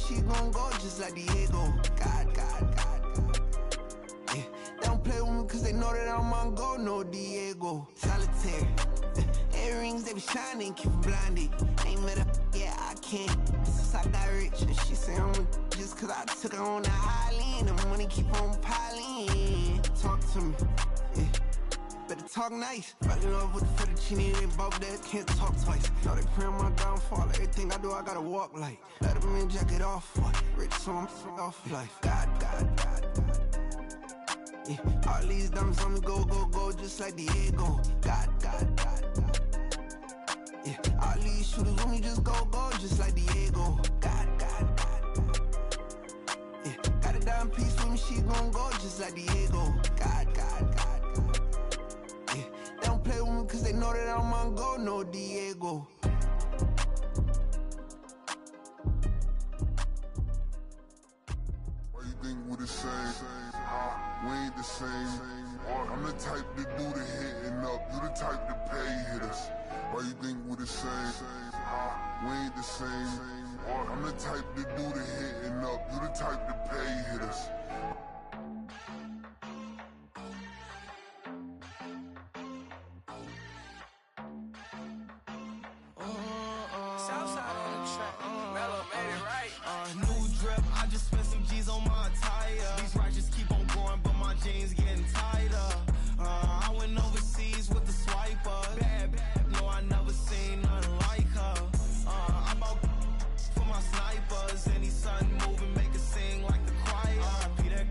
she gon' go just like Diego. God. Yeah, they don't play with me cause they know that I'm on go, no Diego. Solitaire. Earrings, they be shining, keep them blinded. Ain't met her, yeah, I can't. Since I got rich, and she say I'm just cause I took her on the island. The money keep on piling. Talk to me, yeah. Better talk nice. Fucking up with the fettuccine, they both dead, can't talk twice. Know they pray on my downfall, everything I do, I gotta walk like. Let them in, jacket off, rich, so I'm off life. God. Yeah, all these diamonds on me go, just like Diego. God. Yeah, all these shooters with me just go, just like Diego. God. Yeah, got a dime piece with me, she gon' go just like Diego. God. Yeah, they don't play with me cause they know that I'm on go, no Diego. Why you think we the same? We ain't the same. I'm the type to do the hitting up, you the type to pay hitters. Why you think we the same? We ain't the same. I'm the type to do the hitting up, you the type to pay hitters. Southside on the track, Mellow made it right. New drip, I just spent some G's on my attire. These righteous keep on growing, but my jeans getting tighter. I went overseas with the swiper. Bad, no, I never seen nothing like her. I bought for my snipers. Any son moving, make it sing like the choir. Peter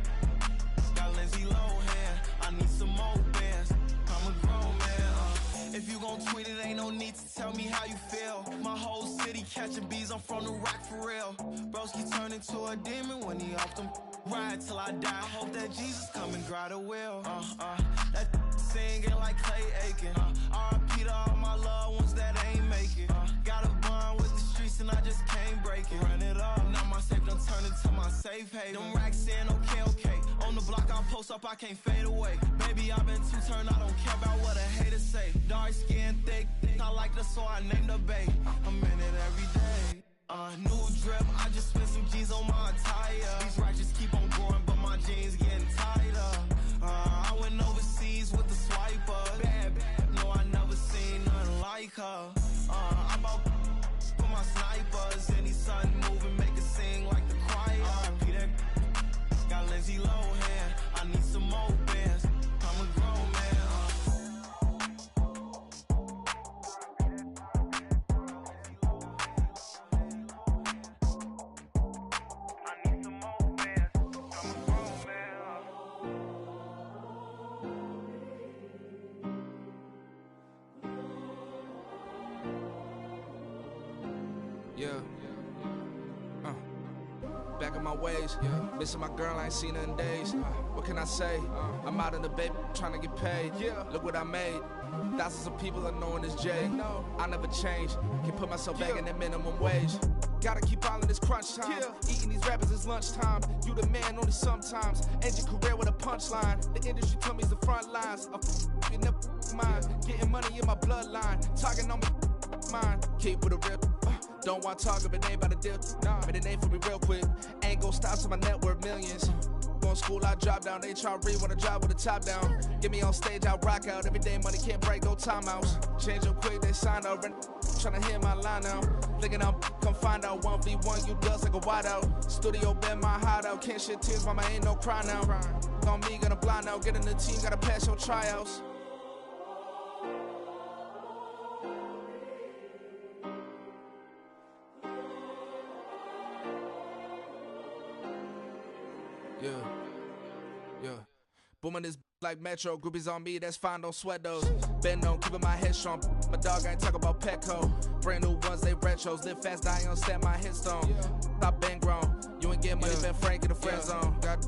got Lindsay Lohan. I need some more bands. I'm a grown man. If you gon' tweet it, ain't no need to tell me how you feel. My whole city catching bees, I'm from the rock for real. Broski turned into a demon when he off them. Ride till I die, I hope that Jesus come and guide the wheel. That singing like Clay Aiken. R.I.P. to all my loved ones that ain't make it. Got a bond with the streets and I just can't break it. Run it up, now my safe done turned into my safe haven. Them racks in, okay. On the block I'll post up, I can't fade away. Baby, I've been too turned, I don't care about what a hater say. Dark skin, thick, I like the so I named the bay. I'm in it every day. New drip, I just spent some G's on my attire. These righteous keep on growing, but my jeans getting tighter. I went overseas with the swiper. Bad, no, I never seen nothing like her. I bought for my snipers. Any son moving, make it sing like the choir. Peter got Lindsay Lohan. I need some more bands. I'm a grown man. Back in my ways, missing my girl, I ain't seen her in days. What can I say? I'm out in the baby, trying to get paid. Look what I made. Thousands of people are knowing this J. I never change, can put myself back in that minimum wage. Gotta keep all in this crunch time. Eating these rappers is lunchtime. You the man only sometimes. End your career with a punchline. The industry told me it's the front lines. I'm in the mind. Getting money in my bloodline. Talking on me, mine. Keep with a rip. Don't want to talk if it ain't about the deal. But it ain't for me real quick. Ain't gon' stop till my net worth millions. Going school, I drop down. They try to read when I drop with the top down. Get me on stage, I rock out. Every day money can't break, go timeouts. Change up quick, they sign up. Tryna hear my line now. Thinking I'm come find out 1v1, you dust like a wideout. Studio been my hideout. Can't shed tears, mama ain't no cry now. On me, gonna blind out. Get in the team, gotta pass your tryouts. Yeah. Booming this like Metro, groupies on me, that's fine, don't sweat those. Bend on, keeping my head strong. My dog ain't talk about Petco. Brand new ones, they retros. Live fast, die on stand my headstone. Stop been grown. You ain't getting money, been Frank in the friend zone. Got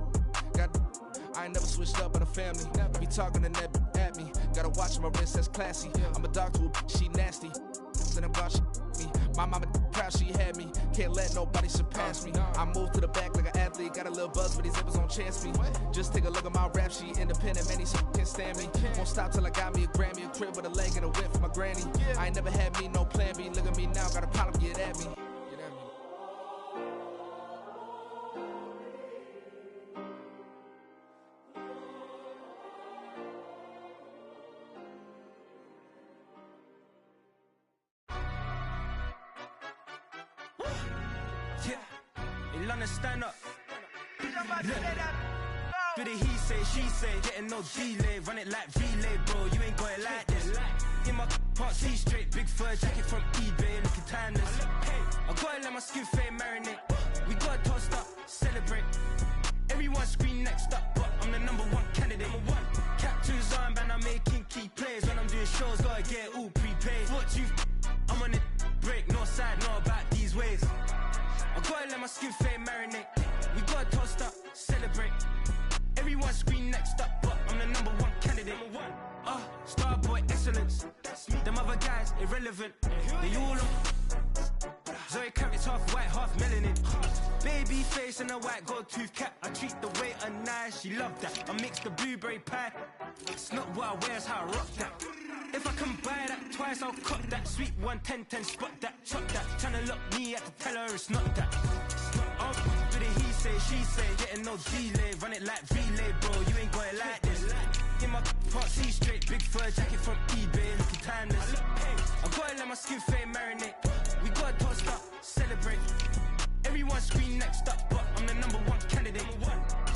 I ain't never switched up in a family. Be talking to that at me. Gotta watch my wrist, that's classy. I'm a dog to a she nasty. And I'm glad she me. My mama proud she had me. Can't let nobody surpass me. I moved to the back like an athlete. Got a little buzz, but these zippers don't chance me. Just take a look at my rap sheet. Independent, man, these can't stand me. Won't stop till I got me a Grammy, a crib with a leg and a whip for my granny. I ain't never had me no plan B. Look at me now, got a problem, get at me. London, stand up. Do the he say, she say, getting no delay. Run it like relay, bro, you ain't got it like this. In my can't see straight, big fur jacket from eBay, looking timeless. I gotta let my skin fade marinate. We gotta toast up, celebrate. Everyone scream next up, but I'm the #1 candidate. Captain's armband, I'm making key plays. When I'm doing shows, gotta get it all prepaid. What you, I'm on it, break, no side, no about these ways. I gotta let my skin fade marinate. We gotta toast up, celebrate. Everyone scream next up, but I'm the #1 candidate. Starboy excellence. Them other guys irrelevant. They all look. Zoe Kravitz half white, half melanin. Baby face and a white gold tooth cap. I treat the waiter nice, she love that. I mix the blueberry pie. It's not what I wear, it's how I rock that. If I can buy that twice, I'll cut that. Sweet 110, spot that, chop that. Tryna lock me at the tell her it's not that. Do the he say, she say, getting no delay. Run it like relay, bro, you ain't got it like this. In my can't see straight, big fur jacket from eBay, looking timeless. I gotta let my skin fade marinate. We gotta toast up, celebrate. Everyone scream next up, but I'm the #1 candidate.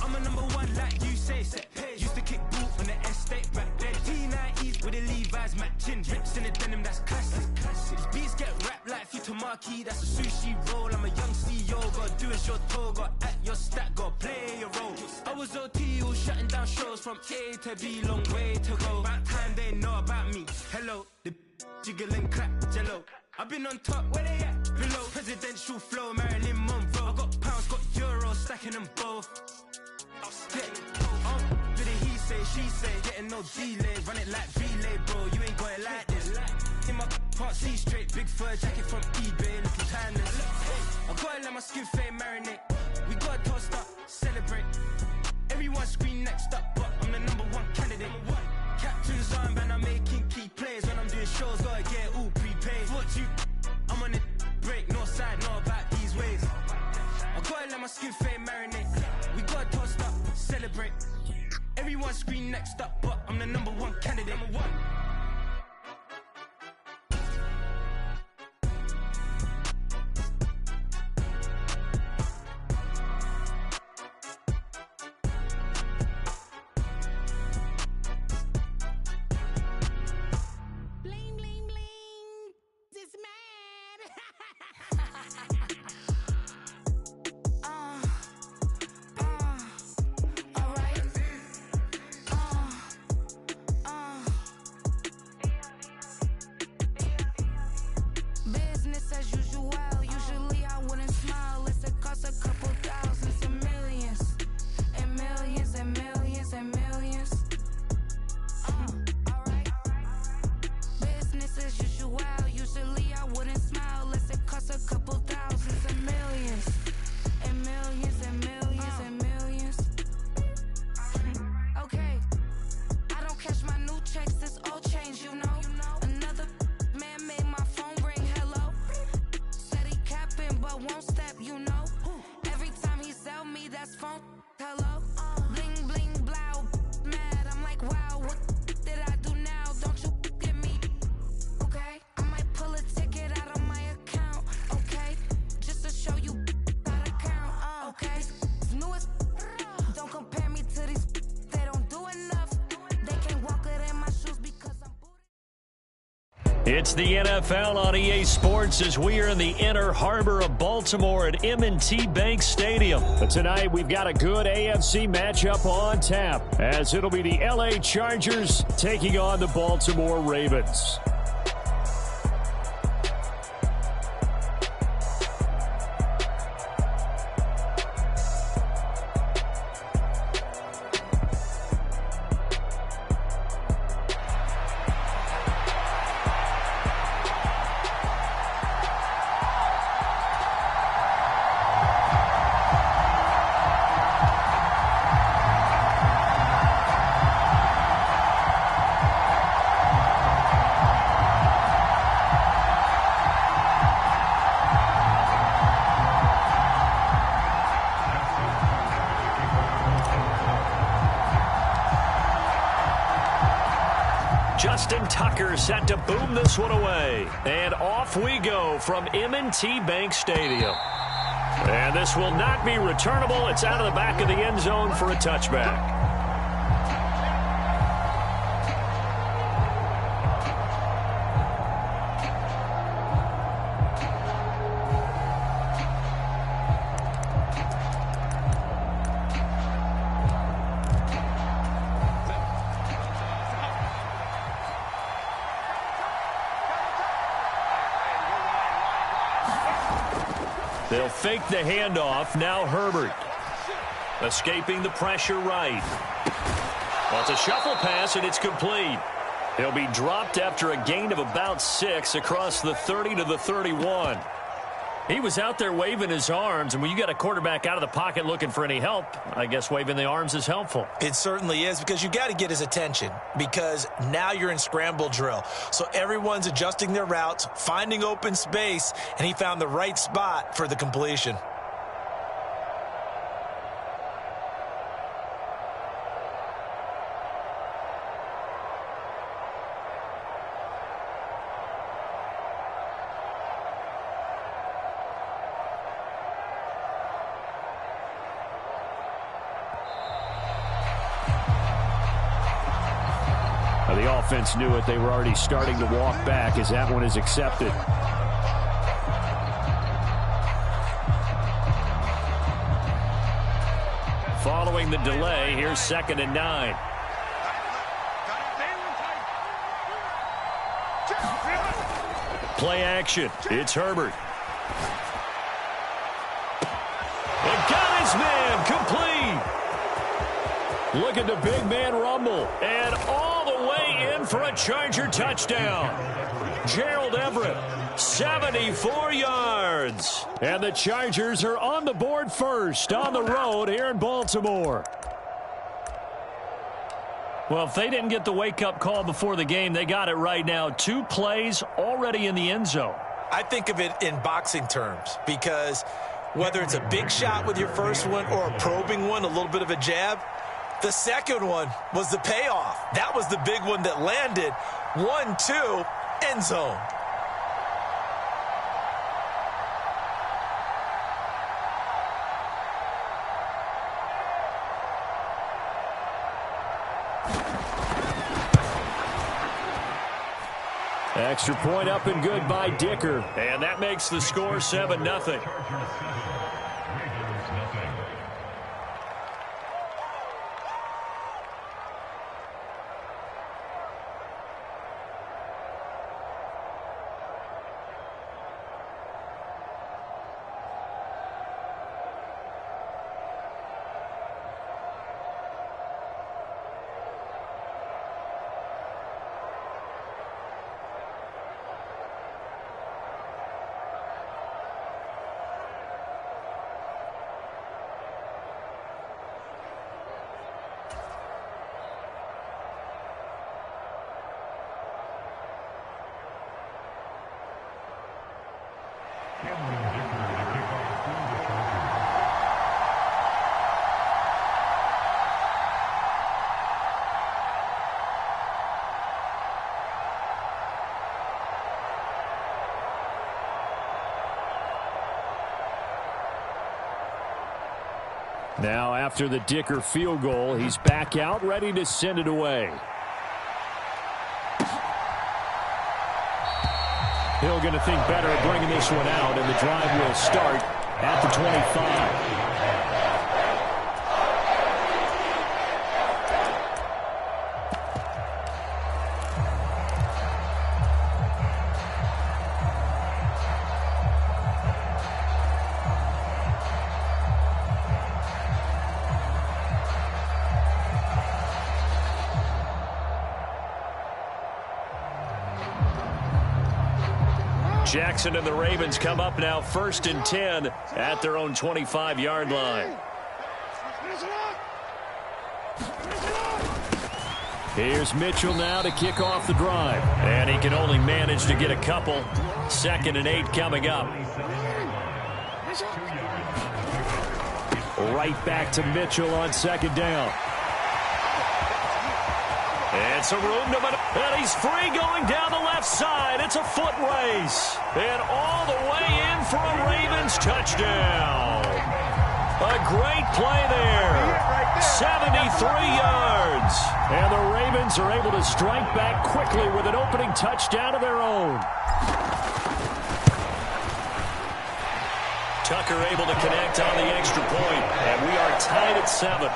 I'm a #1 like you say, set page. Used to kick boot on the estate back then. T90s with the Levi's matching. Rips in the denim, that's classic. These beats get wrapped like Futamaki, that's a sushi roll. I'm a young CEO, gotta do as you're told. Gotta act your stat, gotta play your role. I was OT, all shutting down shows from A to B, long way to go. About time they know about me. Hello, the jiggle and clap, jello. I've been on top, where they at? Below. Presidential flow, Marilyn Monroe. I got pounds, got euros, stacking them both. Do the he say, she say, getting no delay. Run it like relay, bro, you ain't got it like this. In my can't see straight, big fur jacket from eBay, looking timeless. I gotta let my skin fade marinate. We gotta toast up, celebrate. Everyone scream next up, but I'm the #1 candidate. Captain's armband, I'm making key plays. When I'm doing shows, gotta get it all prepaid. What you, I'm on it, break, no side, no about these ways. I gotta let my skin fade marinate. We gotta toast up, celebrate. Everyone scream next up, but I'm the #1 candidate. Bling, bling, bling. It's mad. Alright. Business as usual. Usually I wouldn't smile. It's a cost a couple thousands and millions. And millions and millions and millions. Alright. Business as usual. Usually I wouldn't smile unless it costs a couple thousands and millions. And millions and millions and millions. Okay. I don't catch my new checks, it's all change, you know. Another man made my phone ring, hello. Said he capping but won't step, you know. Every time he sell me, that's phone, hello. Bling, bling, blow, mad. I'm like, wow, what did I do now? Don't you get me? Okay, I might pull a ticket out of my account. Okay, just to show you how to count. Okay, new as don't compare me to these. They don't do enough. They can't walk it in my shoes because I'm booted. It's the NFL on EA Sports as we are in the inner harbor of Baltimore at M&T Bank Stadium. But tonight we've got a good AFC matchup on tap as it'll be the LA Chargers taking on the Baltimore Ravens. Justin Tucker set to boom this one away. And off we go from M&T Bank Stadium. And This will not be returnable. It's out of the back of the end zone for a touchback. They'll fake the handoff. Now Herbert. Escaping the pressure right. Well, it's a shuffle pass, and it's complete. He'll be dropped after a gain of about 6 across the 30 to the 31. He was out there waving his arms, and when you got a quarterback out of the pocket looking for any help, I guess waving the arms is helpful. It certainly is, because you got to get his attention, because now you're in scramble drill. So everyone's adjusting their routes, finding open space, and he found the right spot for the completion. The offense knew it. They were already starting to walk back as that one is accepted. Following the delay, here's 2nd and 9. Play action. It's Herbert. And got his man complete. Look at the big man rumble. And all the way in for a Charger touchdown. Gerald Everett, 74 yards. And the Chargers are on the board first on the road here in Baltimore. Well, if they didn't get the wake-up call before the game, they got it right now. 2 plays already in the end zone. I think of it in boxing terms, because whether it's a big shot with your first one or a probing one, a little bit of a jab, the second one was the payoff. That was the big one that landed. 1-2, end zone. Extra point up and good by Dicker. And that makes the score 7-0. Now, after the Dicker field goal, he's back out, ready to send it away. Hill going to think better of bringing this one out, and the drive will start at the 25. Jackson and the Ravens come up now 1st and 10 at their own 25-yard line. Here's Mitchell now to kick off the drive. And he can only manage to get a couple. 2nd and 8 coming up. Right back to Mitchell on 2nd down. It's a room to maneuver, and he's free going down the left side. It's a foot race, and all the way in for a Ravens touchdown. great play there. 73 yards. And the Ravens are able to strike back quickly with an opening touchdown of their own. Tucker able to connect on the extra point, and we are tied at 7.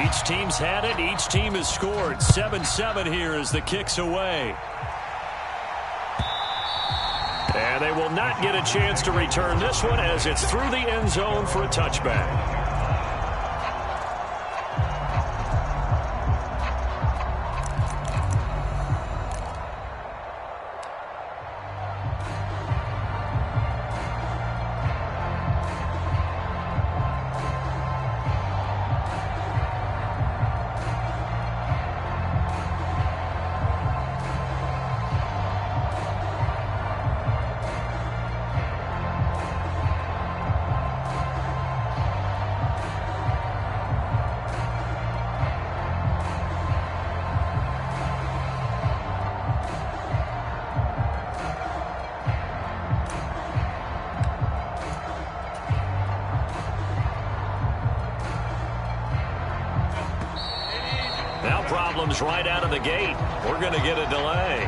Each team's had it. Each team has scored. 7-7 here as the kick's away. And they will not get a chance to return this one as it's through the end zone for a touchback. Problems right out of the gate. We're going to get a delay.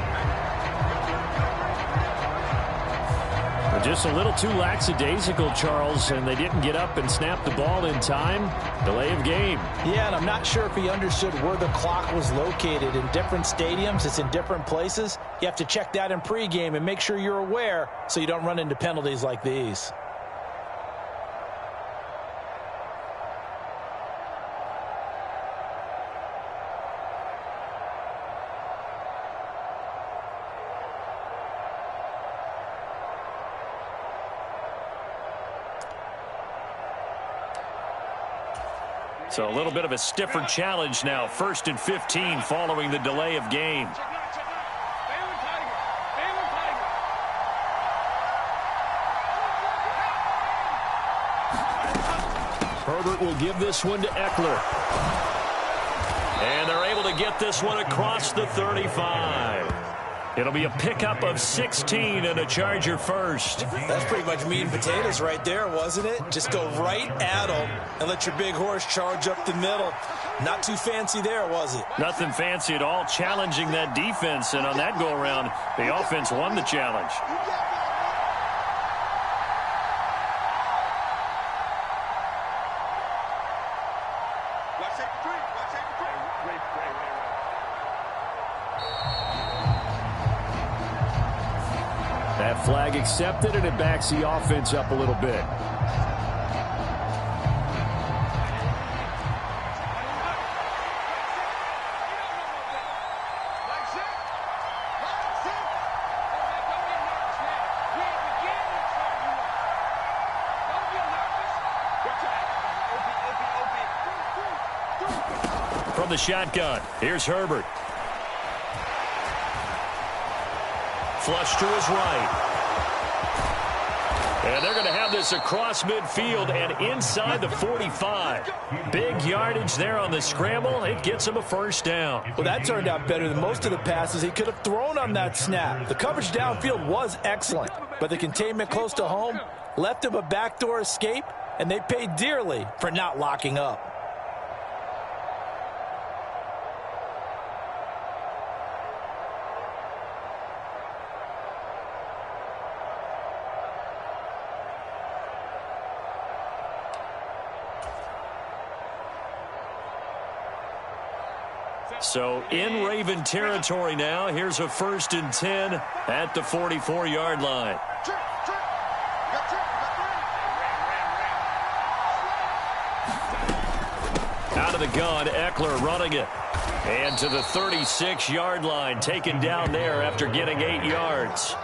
Just a little too lackadaisical, Charles, and they didn't get up and snap the ball in time. Delay of game. Yeah, and I'm not sure if he understood where the clock was located. In different stadiums, it's in different places. You have to check that in pregame and make sure you're aware so you don't run into penalties like these. So a little bit of a stiffer challenge now. 1st and 15 following the delay of game. Herbert will give this one to Eckler. And they're able to get this one across the 35. It'll be a pickup of 16 and a Charger first. That's pretty much meat and potatoes right there, wasn't it? Just go right at them and let your big horse charge up the middle. Not too fancy there, was it? Nothing fancy at all. Challenging that defense, and on that go-around, the offense won the challenge. That flag accepted, and it backs the offense up a little bit. From the shotgun, here's Herbert. Flush to his right. And they're going to have this across midfield and inside the 45. Big yardage there on the scramble. It gets him a first down. Well, that turned out better than most of the passes he could have thrown on that snap. The coverage downfield was excellent, but the containment close to home left him a backdoor escape, and they paid dearly for not locking up. So in Raven territory now. Here's a 1st and 10 at the 44-yard line. Out of the gun, Eckler running it. And to the 36-yard line, taken down there after getting 8 yards.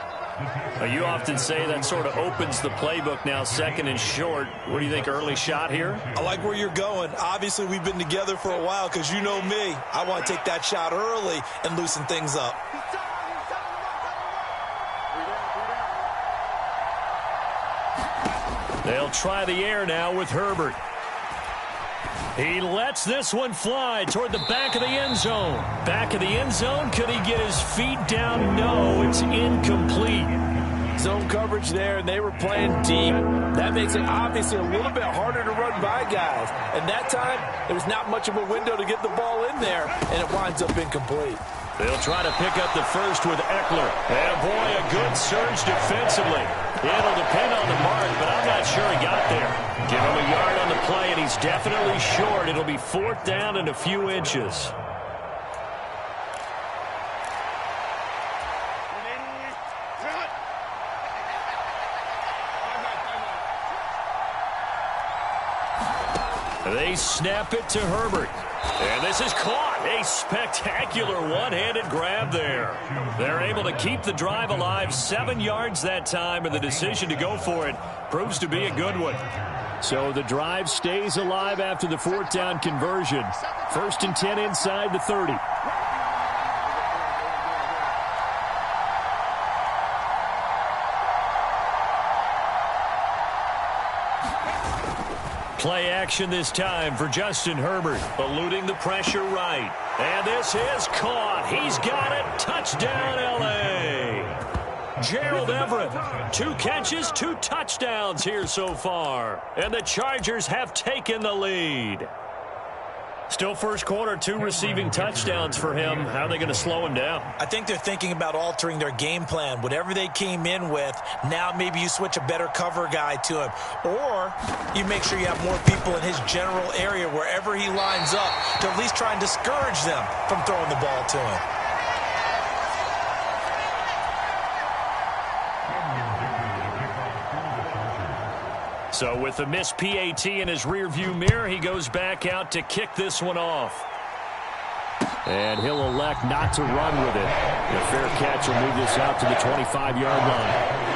You often say that sort of opens the playbook now, 2nd and short. What do you think, early shot here? I like where you're going. Obviously, we've been together for a while because you know me. I want to take that shot early and loosen things up. They'll try the air now with Herbert. He lets this one fly toward the back of the end zone. Back of the end zone. Could he get his feet down? No, it's incomplete. Zone coverage there, and they were playing deep. That makes it obviously a little bit harder to run by guys. And that time, there was not much of a window to get the ball in there, and it winds up incomplete. They'll try to pick up the first with Eckler. And boy, a good surge defensively. It'll depend on the mark, but I'm not sure he got there. Give him a yard on the play, and he's definitely short. It'll be 4th down and a few inches. They snap it to Herbert. And this is caught. A spectacular one-handed grab there. They're able to keep the drive alive. 7 yards that time, and the decision to go for it proves to be a good one. So the drive stays alive after the 4th down conversion. 1st and 10 inside the 30. Play action this time for Justin Herbert, eluding the pressure right. And this is caught. He's got it. Touchdown, L.A. Gerald Everett, 2 catches, 2 touchdowns here so far. And the Chargers have taken the lead. Still first quarter, 2 receiving touchdowns for him. How are they going to slow him down? I think they're thinking about altering their game plan. Whatever they came in with, now maybe you switch a better cover guy to him. Or you make sure you have more people in his general area wherever he lines up to at least try and discourage them from throwing the ball to him. So with the missed PAT in his rearview mirror, he goes back out to kick this one off. And he'll elect not to run with it. The fair catch will move this out to the 25-yard line.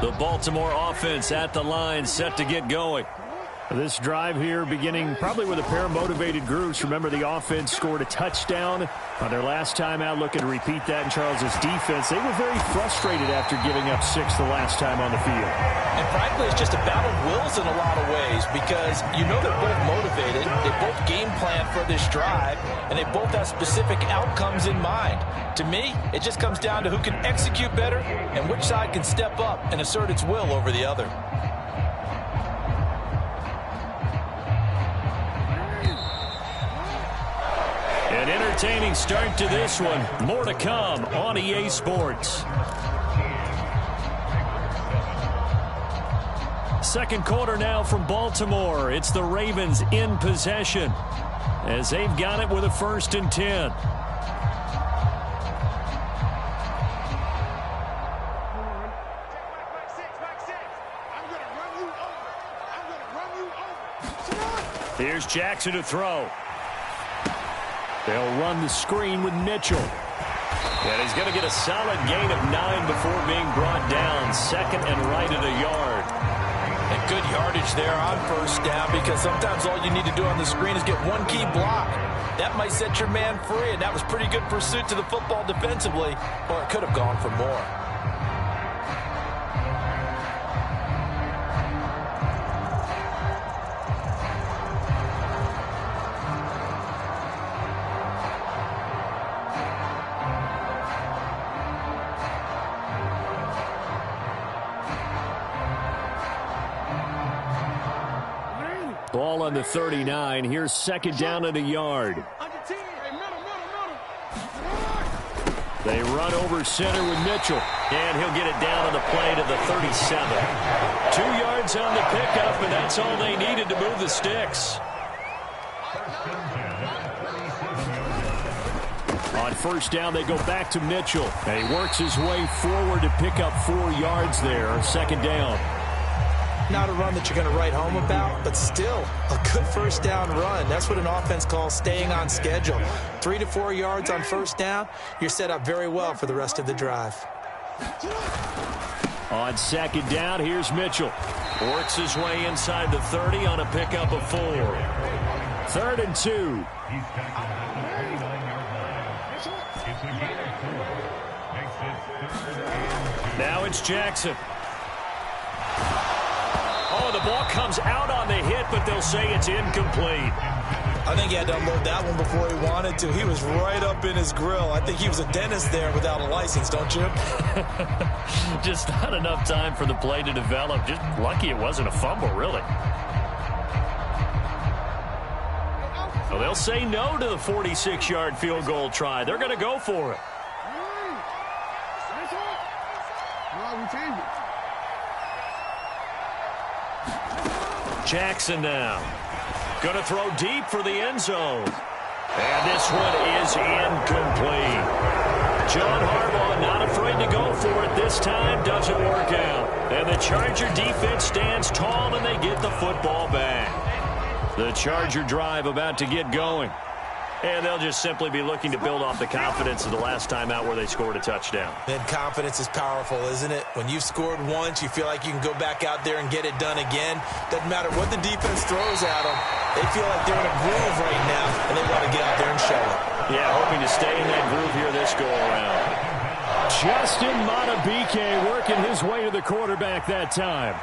The Baltimore offense at the line, set to get going. This drive here beginning probably with a pair of motivated groups. Remember, the offense scored a touchdown on their last time out. Looking to repeat that in Charles's defense. They were very frustrated after giving up 6 the last time on the field. And frankly, it's just a battle of wills in a lot of ways because you know they're both motivated. They both game plan for this drive, and they both have specific outcomes in mind. To me, it just comes down to who can execute better and which side can step up and assert its will over the other. An entertaining start to this one. More to come on EA Sports. Second quarter now from Baltimore. It's the Ravens in possession as they've got it with a 1st and 10. Here's Jackson to throw. They'll run the screen with Mitchell. And he's going to get a solid gain of 9 before being brought down. 2nd and right at a yard. And good yardage there on 1st down because sometimes all you need to do on the screen is get one key block. That might set your man free, and that was pretty good pursuit to the football defensively, or it could have gone for more. Ball on the 39. Here's 2nd down and a yard. They run over center with Mitchell. And he'll get it down on the play to the 37. 2 yards on the pickup, and that's all they needed to move the sticks. On 1st down, they go back to Mitchell. And he works his way forward to pick up 4 yards there. 2nd down. Not a run that you're going to write home about, but still a good 1st down run. That's what an offense calls staying on schedule. 3 to 4 yards on 1st down, you're set up very well for the rest of the drive. On second down, here's Mitchell. Works his way inside the 30 on a pickup of 4. 3rd and 2. Now it's Jackson. Oh, the ball comes out on the hit, but they'll say it's incomplete. I think he had to unload that one before he wanted to. He was right up in his grill. I think he was a dentist there without a license, don't you? Just not enough time for the play to develop. Just lucky it wasn't a fumble, really. Well, they'll say no to the 46-yard field goal try. They're going to go for it. Jackson now. Going to throw deep for the end zone. And this one is incomplete. John Harbaugh not afraid to go for it this time. Doesn't work out. And the Charger defense stands tall and they get the football back. The Charger drive about to get going. And they'll just simply be looking to build off the confidence of the last time out where they scored a touchdown. And confidence is powerful, isn't it? When you've scored once, you feel like you can go back out there and get it done again. Doesn't matter what the defense throws at them. They feel like they're in a groove right now, and they want to get out there and show it. Yeah, hoping to stay in that groove here this go-around. Justin Matabike working his way to the quarterback that time.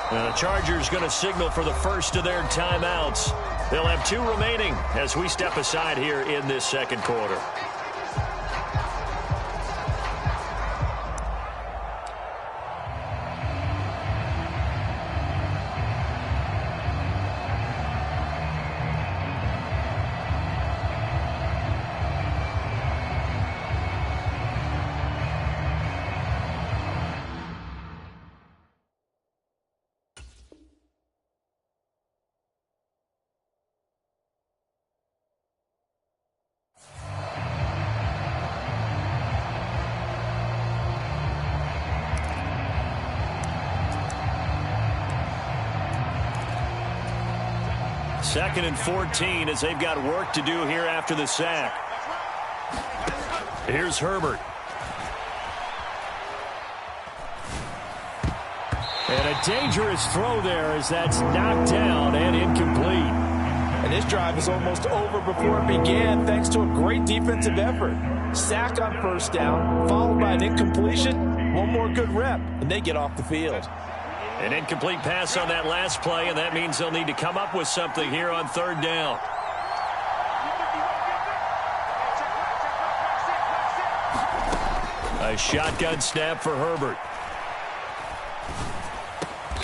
The Chargers going to signal for the first of their timeouts. They'll have 2 remaining as we step aside here in this second quarter. Second and 14 as they've got work to do here after the sack. Here's Herbert. And a dangerous throw there as that's knocked down and incomplete. And this drive is almost over before it began thanks to a great defensive effort. Sack on first down, followed by an incompletion. One more good rep, and they get off the field. An incomplete pass on that last play, and that means they'll need to come up with something here on third down. A shotgun snap for Herbert.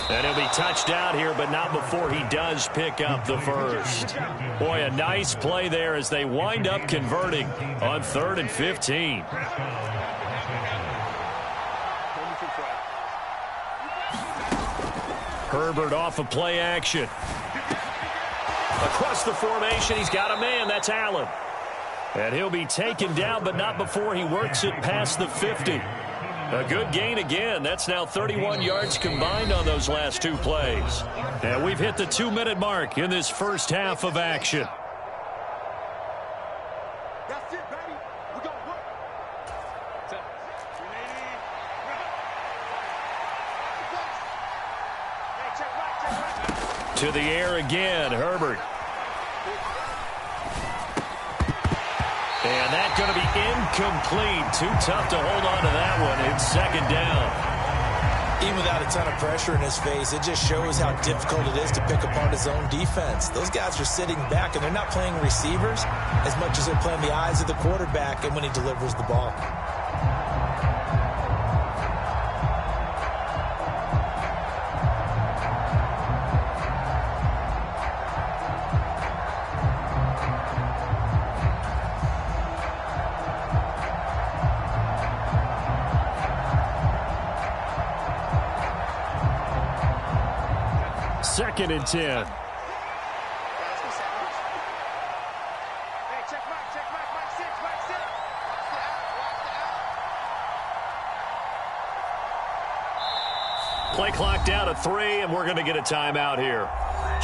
And he'll be touched out here, but not before he does pick up the first. Boy, a nice play there as they wind up converting on 3rd and 15. Herbert off of play action. Across the formation, he's got a man. That's Allen. And he'll be taken down, but not before he works it past the 50. A good gain again. That's now 31 yards combined on those last 2 plays. And we've hit the 2-minute mark in this first half of action. That's it, baby. We're going to work. To the air again, Herbert. And that's going to be incomplete. Too tough to hold on to that one. It's second down. Even without a ton of pressure in his face, it just shows how difficult it is to pick apart his own defense. Those guys are sitting back, and they're not playing receivers as much as they're playing the eyes of the quarterback and when he delivers the ball. 2nd and 10. Play clock down to 3, and we're going to get a timeout here.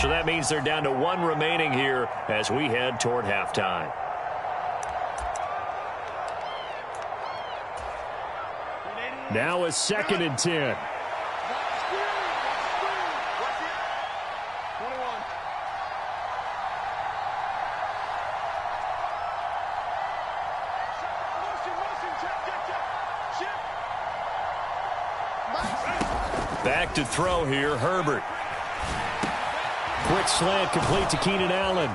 So that means they're down to 1 remaining here as we head toward halftime. Now a 2nd and 10. Back to throw here, Herbert. Quick slant complete to Keenan Allen.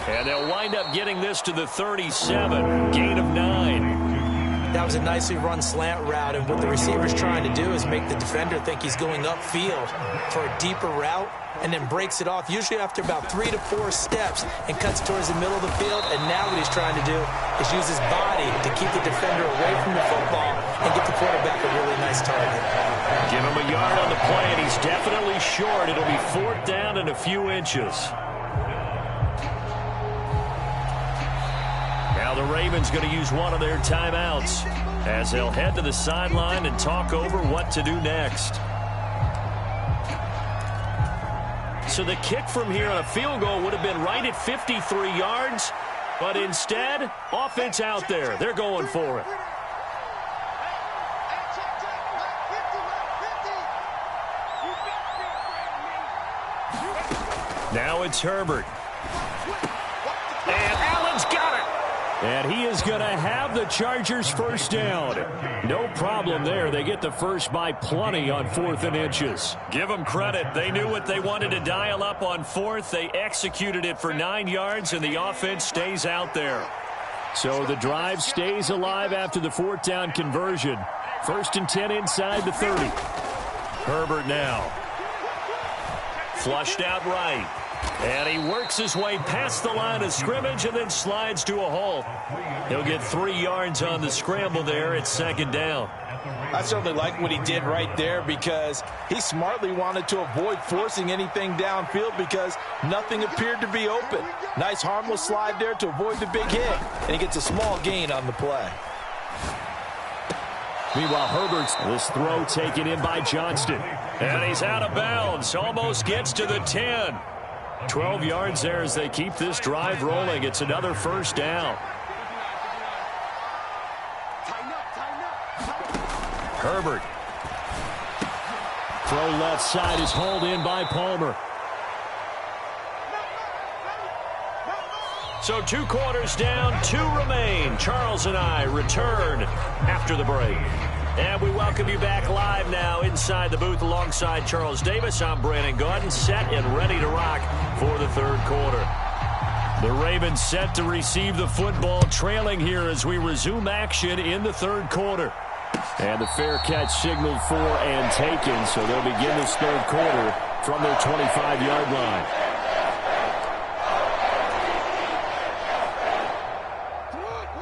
And they'll wind up getting this to the 37. Gain of 9. That was a nicely run slant route, and what the receiver's trying to do is make the defender think he's going upfield for a deeper route and then breaks it off, usually after about 3 to 4 steps, and cuts towards the middle of the field. And now what he's trying to do is use his body to keep the defender away from the football and get the quarterback a really nice target. Give him a yard on the play, and he's definitely short. It'll be 4th down and a few inches. Now the Ravens going to use one of their timeouts as they'll head to the sideline and talk over what to do next. So the kick from here on a field goal would have been right at 53 yards, but instead, offense out there. They're going for it. Now it's Herbert. And Allen's got it. And he is going to have the Chargers first down. No problem there. They get the first by plenty on 4th and inches. Give them credit. They knew what they wanted to dial up on 4th. They executed it for 9 yards, and the offense stays out there. So the drive stays alive after the 4th down conversion. 1st and 10 inside the 30. Herbert now. Flushed out right. And he works his way past the line of scrimmage and then slides to a hole. He'll get 3 yards on the scramble there at 2nd down. I certainly like what he did right there because he smartly wanted to avoid forcing anything downfield because nothing appeared to be open. Nice harmless slide there to avoid the big hit, and he gets a small gain on the play. Meanwhile, Herbert's this throw taken in by Johnston. And he's out of bounds. Almost gets to the 10. 12 yards there as they keep this drive rolling. It's another first down. Herbert. Throw left side is hauled in by Palmer. So 2 quarters down, 2 remain. Charles and I return after the break. And we welcome you back live now inside the booth alongside Charles Davis. I'm Brandon Gordon, set and ready to rock for the 3rd quarter. The Ravens set to receive the football, trailing here as we resume action in the 3rd quarter. And the fair catch signaled for and taken, so they'll begin this 3rd quarter from their 25-yard line.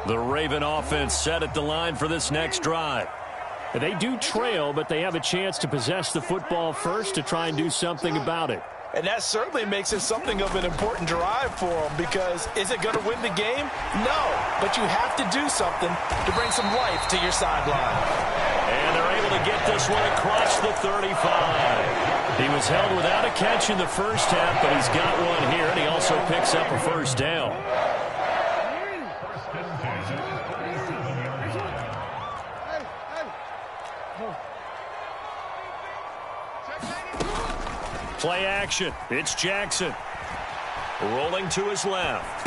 The Raven offense set at the line for this next drive. They do trail, but they have a chance to possess the football first to try and do something about it. And that certainly makes it something of an important drive for them because is it going to win the game? No, but you have to do something to bring some life to your sideline. And they're able to get this one across the 35. He was held without a catch in the first half, but he's got one here, and he also picks up a first down. Play action. It's Jackson. Rolling to his left.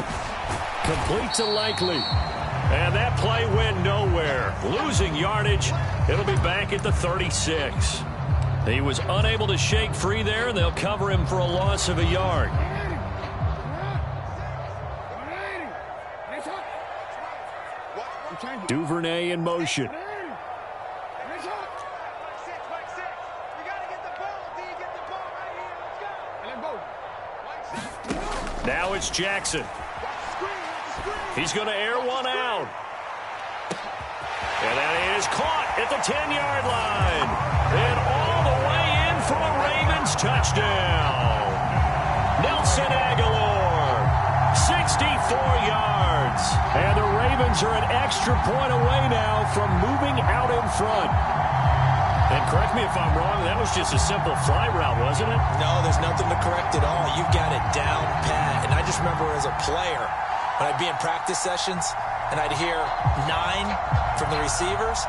Complete to Likely. And that play went nowhere. Losing yardage. It'll be back at the 36. He was unable to shake free there, and they'll cover him for a loss of a yard. Duvernay in motion. Now it's Jackson. He's going to air one out. And that is caught at the 10-yard line. And all the way in for a Ravens touchdown. Nelson Aguilar, 64 yards. And the Ravens are an extra point away now from moving out in front. And correct me if I'm wrong, that was just a simple fly route, wasn't it? No, there's nothing to correct at all. You've got it down pat. And I just remember as a player, when I'd be in practice sessions and I'd hear 9 from the receivers,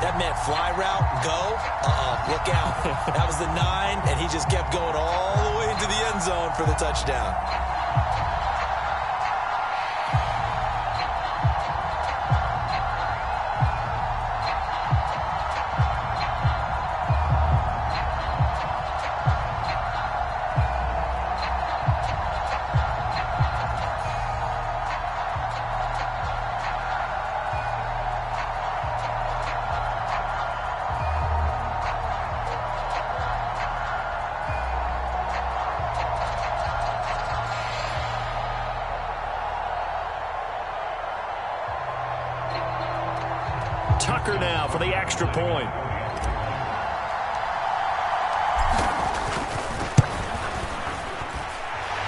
that meant fly route, go, look out. That was the 9, and he just kept going all the way into the end zone for the touchdown. Tucker now for the extra point.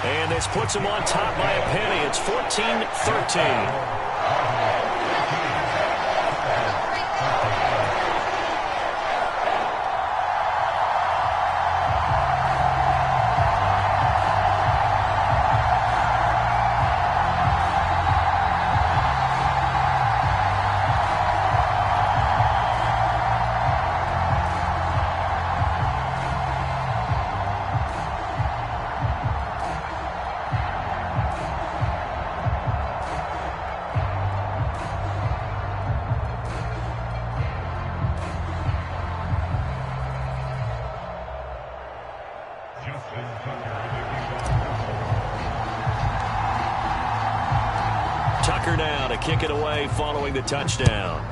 And this puts him on top by a penny. It's 14-13. Tucker now to kick it away following the touchdown.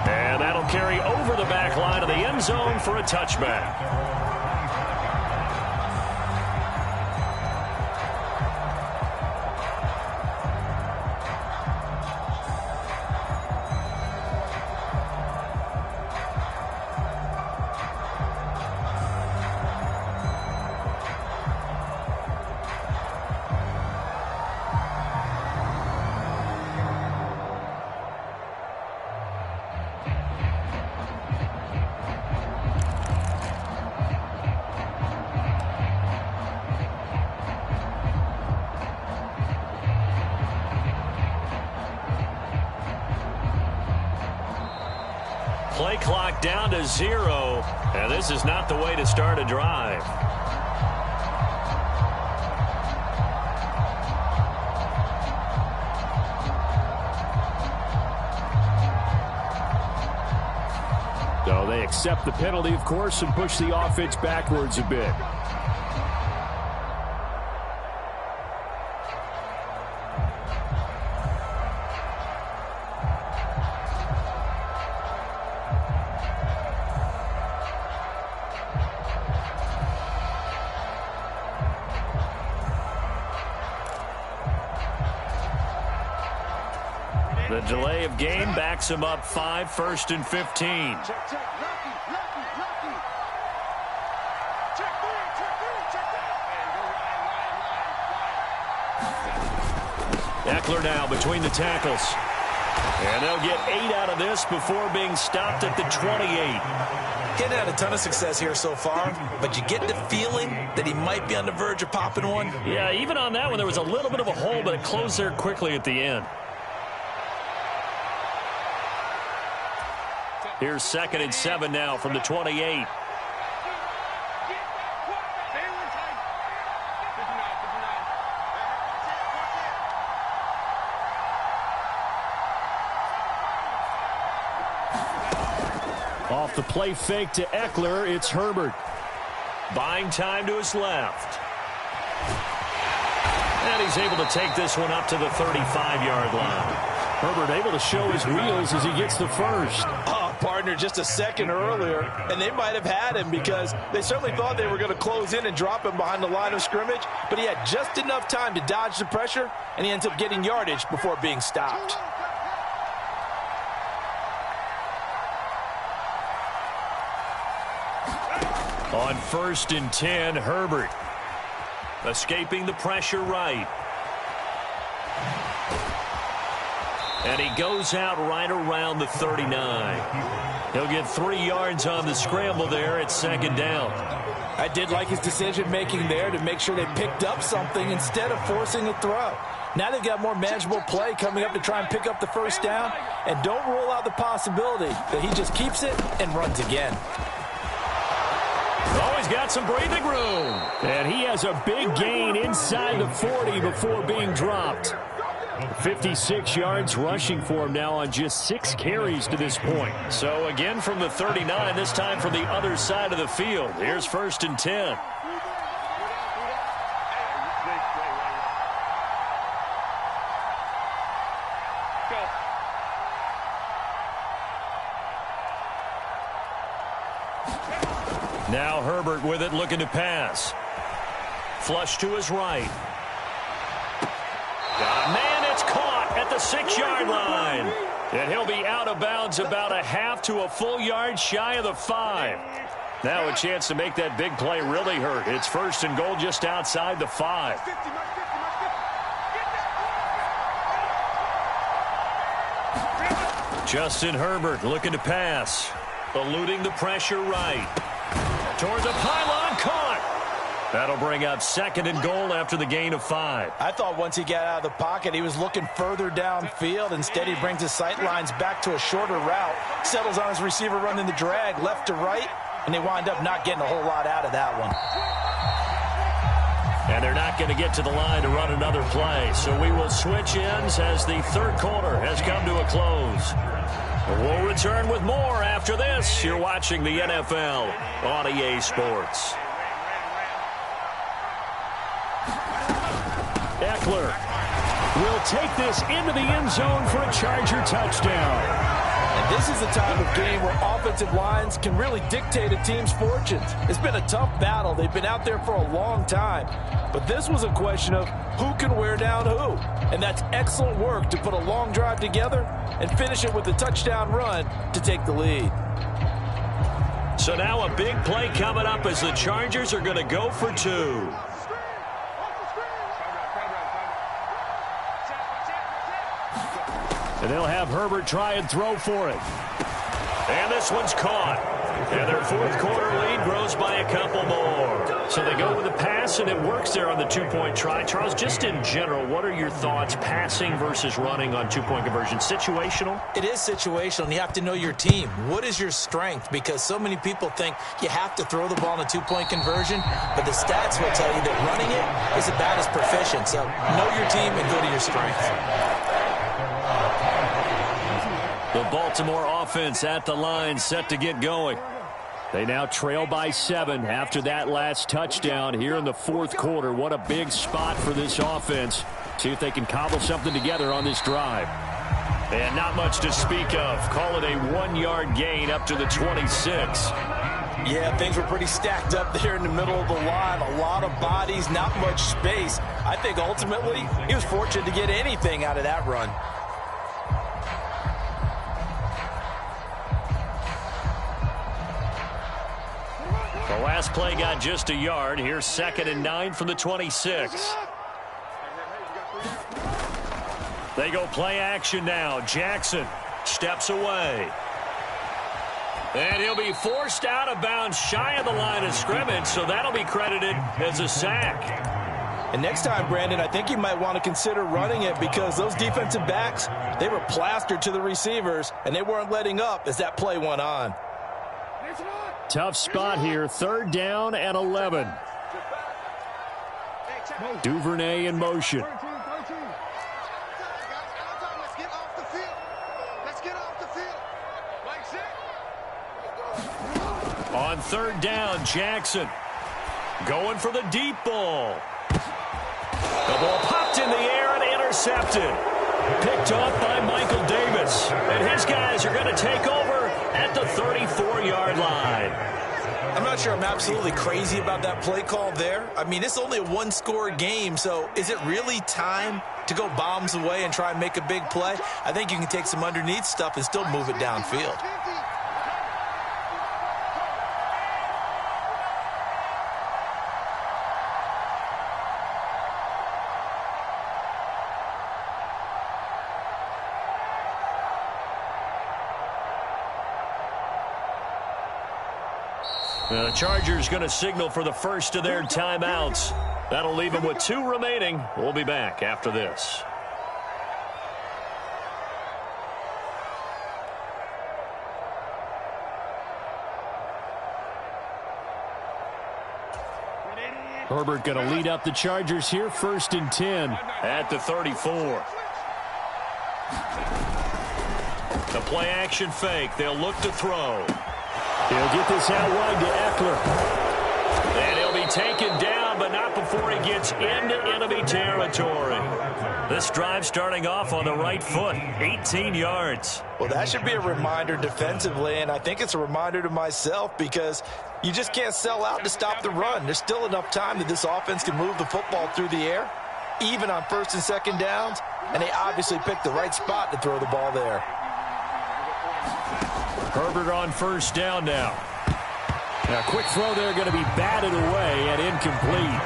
And that'll carry over the back line of the end zone for a touchback. Play clock down to 0, and this is not the way to start a drive. So they accept the penalty, of course, and push the offense backwards a bit. The delay of game backs him up 5, 1st and 15. Check, check, lucky, lucky, lucky. Check three, check that. Eckler now between the tackles. And they'll get 8 out of this before being stopped at the 28. Getting had a ton of success here so far, but you get the feeling that he might be on the verge of popping one. Yeah, even on that one, there was a little bit of a hole, but it closed there quickly at the end. Here's 2nd and 7 now from the 28. Off the play fake to Eckler, it's Herbert. Buying time to his left. And he's able to take this one up to the 35-yard line. Herbert able to show his wheels as he gets the first. Partner just a second earlier, and they might have had him because they certainly thought they were going to close in and drop him behind the line of scrimmage, but he had just enough time to dodge the pressure, and he ends up getting yardage before being stopped. On 1st and 10, Herbert. Escaping the pressure right. And he goes out right around the 39. He'll get 3 yards on the scramble there at 2nd down. I did like his decision-making there to make sure they picked up something instead of forcing a throw. Now they've got more manageable play coming up to try and pick up the 1st down. And don't rule out the possibility that he just keeps it and runs again. Oh, he's got some breathing room. And he has a big gain inside the 40 before being dropped. 56 yards rushing for him now on just 6 carries to this point. So again from the 39, this time from the other side of the field. Here's 1st and 10. Now Herbert with it, looking to pass. Flush to his right. Man, it's caught at the 6-yard line. And he'll be out of bounds about a half to a full yard shy of the 5. Now a chance to make that big play really hurt. It's 1st and goal just outside the 5. Justin Herbert looking to pass. Eluding the pressure right. Toward the pylon, caught. That'll bring up 2nd and goal after the gain of 5. I thought once he got out of the pocket, he was looking further downfield. Instead, he brings his sight lines back to a shorter route, settles on his receiver running the drag left to right, and they wind up not getting a whole lot out of that one. And they're not going to get to the line to run another play. So we will switch ends as the 3rd quarter has come to a close. We'll return with more after this. You're watching the NFL on EA Sports. Eckler will take this into the end zone for a Charger touchdown. And this is the type of game where offensive lines can really dictate a team's fortunes. It's been a tough battle. They've been out there for a long time. But this was a question of who can wear down who. And that's excellent work to put a long drive together and finish it with a touchdown run to take the lead. So now a big play coming up as the Chargers are going to go for 2. And they'll have Herbert try and throw for it. And this one's caught. And their 4th quarter lead grows by a couple more. So they go with a pass, and it works there on the 2-point try. Charles, just in general, what are your thoughts passing versus running on 2-point conversion? Situational? It is situational, and you have to know your team. What is your strength? Because so many people think you have to throw the ball in a 2-point conversion, but the stats will tell you that running it is about as proficient. So know your team and go to your strength. The Baltimore offense at the line, set to get going. They now trail by 7 after that last touchdown here in the 4th quarter. What a big spot for this offense. See if they can cobble something together on this drive. And not much to speak of. Call it a 1-yard gain up to the 26. Yeah, things were pretty stacked up there in the middle of the line. A lot of bodies, not much space. I think ultimately he was fortunate to get anything out of that run. The last play got just a yard. Here's 2nd and 9 from the 26. They go play action now. Jackson steps away. And he'll be forced out of bounds shy of the line of scrimmage, so that'll be credited as a sack. And next time, Brandon, I think you might want to consider running it because those defensive backs, they were plastered to the receivers, and they weren't letting up as that play went on. Tough spot here. 3rd down and 11. Duvernay in motion. On 3rd down, Jackson going for the deep ball. The ball popped in the air and intercepted. Picked off by Michael Davis. And his guys are going to take over at the 34-yard line. I'm not sure I'm absolutely crazy about that play call there. I mean, it's only a 1-score game, so is it really time to go bombs away and try and make a big play? I think you can take some underneath stuff and still move it downfield. The Chargers going to signal for the first of their timeouts. That'll leave them with 2 remaining. We'll be back after this. Herbert going to lead up the Chargers here, 1st and 10 at the 34. The play action fake. They'll look to throw. He'll get this out wide to Eckler. And he'll be taken down, but not before he gets into enemy territory. This drive starting off on the right foot, 18 yards. Well, that should be a reminder defensively, and I think it's a reminder to myself because you just can't sell out to stop the run. There's still enough time that this offense can move the football through the air, even on 1st and 2nd downs, and they obviously picked the right spot to throw the ball there. Herbert on 1st down now. A quick throw there going to be batted away and incomplete.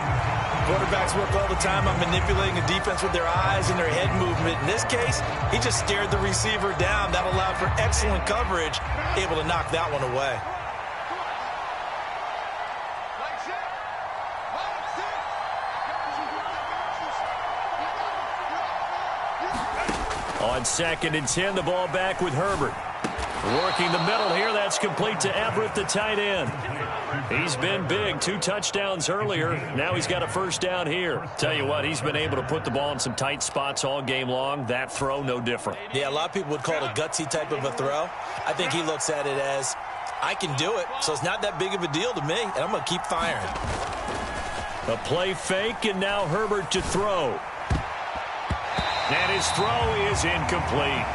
Quarterbacks work all the time on manipulating a defense with their eyes and their head movement. In this case, he just stared the receiver down. That allowed for excellent coverage, able to knock that one away. On 2nd and 10, the ball back with Herbert. Working the middle here, that's complete to Everett, the tight end. He's been big, 2 touchdowns earlier. Now he's got a 1st down here. Tell you what, he's been able to put the ball in some tight spots all game long. That throw, no different. Yeah, a lot of people would call it a gutsy type of a throw. I think he looks at it as, I can do it, so it's not that big of a deal to me, and I'm going to keep firing. A play fake, and now Herbert to throw. And his throw is incomplete.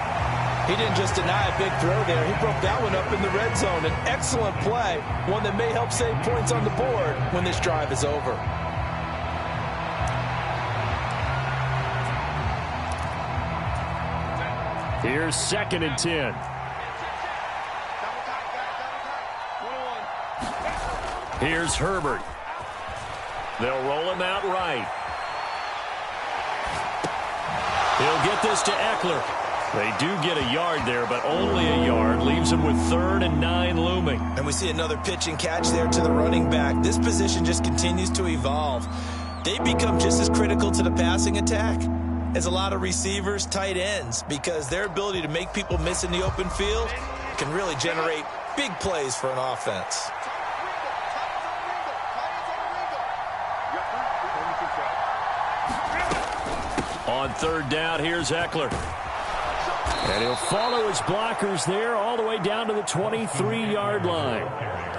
He didn't just deny a big throw there. He broke that one up in the red zone. An excellent play, one that may help save points on the board when this drive is over. Here's 2nd and 10. Here's Herbert. They'll roll him out right. He'll get this to Eckler. They do get a yard there, but only a yard. Leaves them with 3rd and 9 looming. And we see another pitch and catch there to the running back. This position just continues to evolve. They become just as critical to the passing attack as a lot of receivers, tight ends, because their ability to make people miss in the open field can really generate big plays for an offense. On 3rd down, here's Eckler. And he'll follow his blockers there all the way down to the 23-yard line.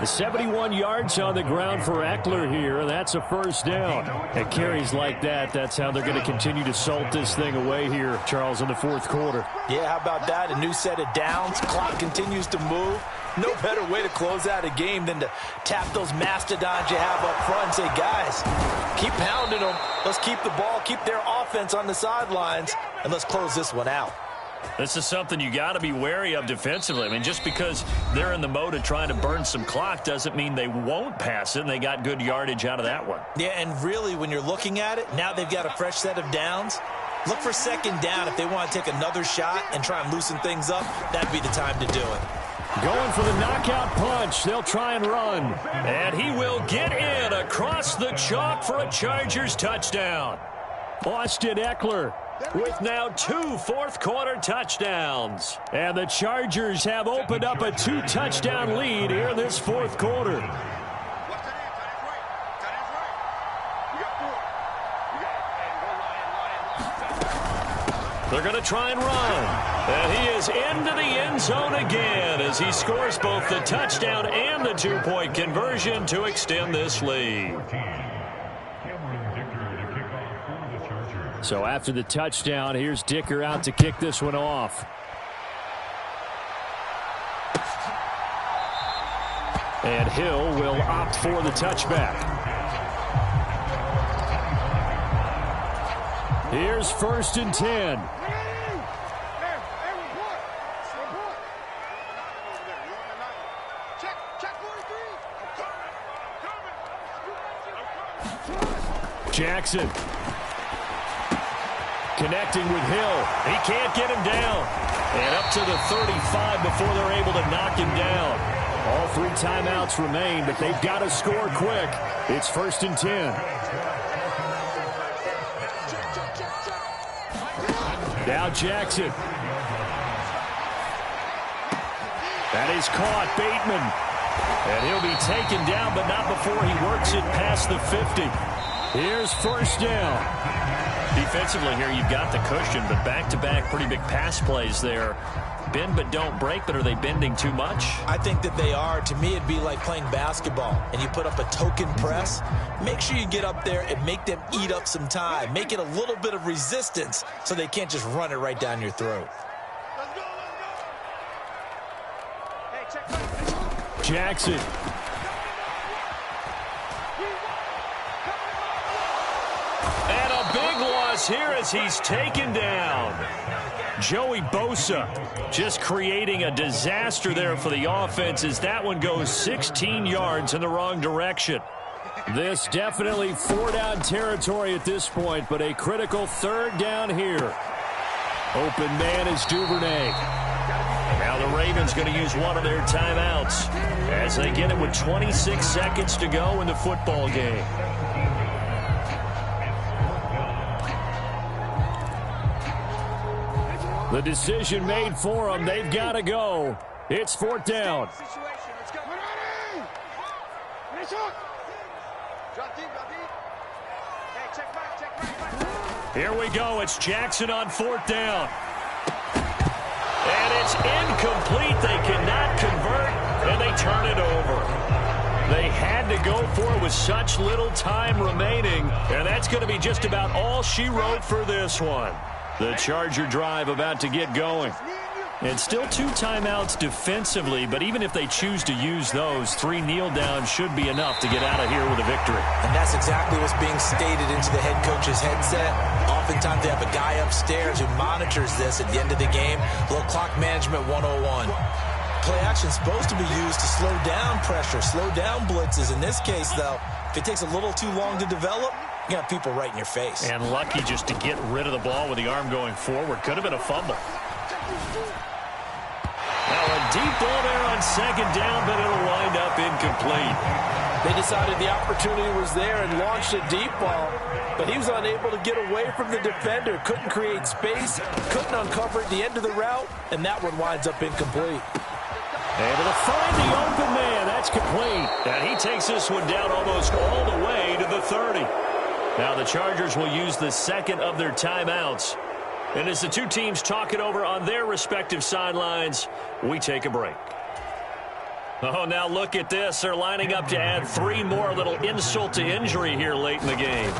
The 71 yards on the ground for Eckler here. That's a 1st down. And carries like that, that's how they're going to continue to salt this thing away here, Charles, in the 4th quarter. Yeah, how about that? A new set of downs. Clock continues to move. No better way to close out a game than to tap those mastodons you have up front and say, guys, keep pounding them. Let's keep the ball, keep their offense on the sidelines, and let's close this one out. This is something you got to be wary of defensively. I mean, just because they're in the mode of trying to burn some clock doesn't mean they won't pass it, and they got good yardage out of that one. Yeah, and really, when you're looking at it, now they've got a fresh set of downs. Look for 2nd down. If they want to take another shot and try and loosen things up, that'd be the time to do it. Going for the knockout punch. They'll try and run. And he will get in across the chalk for a Chargers touchdown. Austin Eckler with now 2 4th-quarter touchdowns. And the Chargers have opened up a 2-touchdown lead here in this 4th quarter. They're going to try and run. And he is into the end zone again as he scores both the touchdown and the 2-point conversion to extend this lead. So after the touchdown, here's Dicker out to kick this one off. And Hill will opt for the touchback. Here's 1st and 10. Jackson connecting with Hill. He can't get him down. And up to the 35 before they're able to knock him down. All 3 timeouts remain, but they've got to score quick. It's 1st and 10. Now Jackson. That is caught. Bateman. And he'll be taken down, but not before he works it past the 50. Here's 1st down. Defensively here, you've got the cushion, but back-to-back pretty big pass plays there. Bend but don't break, but are they bending too much? I think that they are. To me, it'd be like playing basketball, and you put up a token press. Make sure you get up there and make them eat up some time. Make it a little bit of resistance so they can't just run it right down your throat. Jackson. And a big loss here as he's taken down. Joey Bosa just creating a disaster there for the offense as that one goes 16 yards in the wrong direction. This definitely 4-down territory at this point, but a critical 3rd down here. Open man is Duvernay. Now the Ravens going to use one of their timeouts as they get it with 26 seconds to go in the football game. The decision made for them. They've got to go. It's 4th down. Here we go. It's Jackson on 4th down. And it's incomplete. They cannot convert, and they turn it over. They had to go for it with such little time remaining, and that's going to be just about all she wrote for this one. The Charger drive about to get going. And still 2 timeouts defensively, but even if they choose to use those, 3 kneel downs should be enough to get out of here with a victory. And that's exactly what's being stated into the head coach's headset. Oftentimes they have a guy upstairs who monitors this at the end of the game. A little clock management 101. Play action is supposed to be used to slow down pressure, slow down blitzes. In this case, though, if it takes a little too long to develop, you got people right in your face. And lucky just to get rid of the ball with the arm going forward. Could have been a fumble. Now a deep ball there on 2nd down, but it'll wind up incomplete. They decided the opportunity was there and launched a deep ball, but he was unable to get away from the defender. Couldn't create space, couldn't uncover at the end of the route, and that one winds up incomplete. Able to find the open man. That's complete. And he takes this one down almost all the way to the 30. Now the Chargers will use the 2nd of their timeouts. And as the 2 teams talk it over on their respective sidelines, we take a break. Oh, now look at this. They're lining up to add 3 more, little insult to injury here late in the game.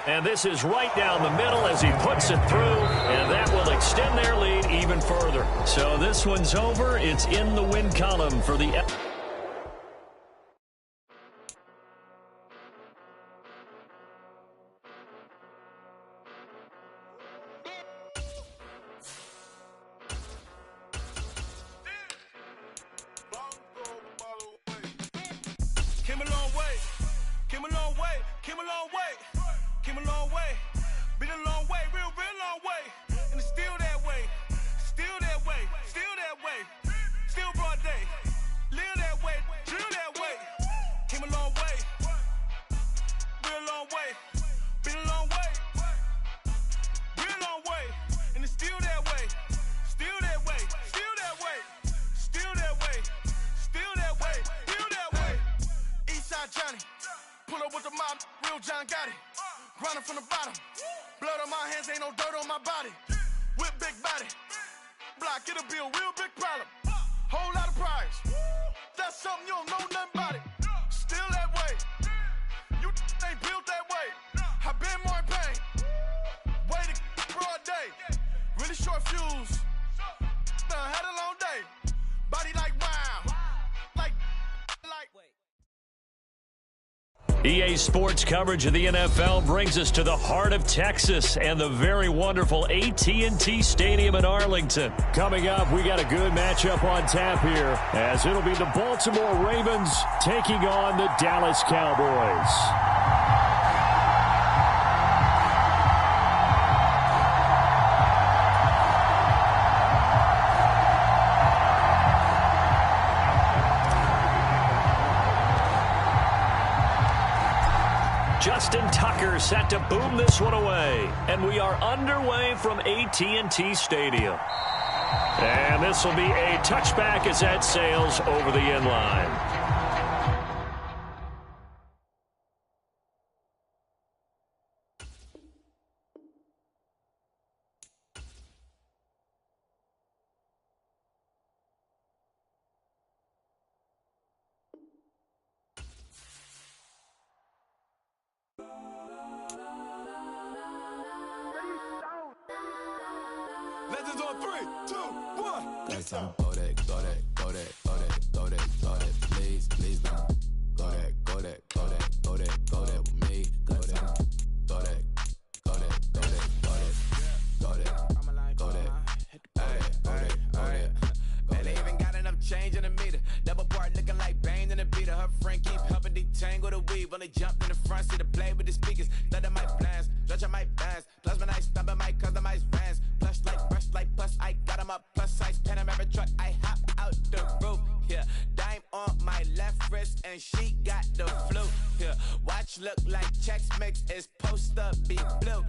And this is right down the middle as he puts it through, and that will extend their lead even further. So this one's over. It's in the win column for the... EA Sports coverage of the NFL brings us to the heart of Texas and the very wonderful AT&T Stadium in Arlington. Coming up, we got a good matchup on tap here as it'll be the Baltimore Ravens taking on the Dallas Cowboys. Justin Tucker set to boom this one away. And we are underway from AT&T Stadium. And this will be a touchback as that sails over the end line. Legends on 3, 2, 1. That's on go that, go that, go that, go that, go that, go that. Please, please don't go that, go that, go that, go that, go that with me. Go that, go that, go that, go that, go that, go that, go that, go that. Man, they even got enough change in the meter. Double part looking like Bane in the beater. Her friend keep helping detangle the weave. Only jumped in the front seat to play with the speakers. Study my plans, stretch my bands. Plus when I stumble my customized vans. Plush like brush like plus I got 'em up. Plus size Panamera truck. I hop out the roof. Yeah, dime on my left wrist and she got the flu. Yeah, watch look like checks mix is post up be blue.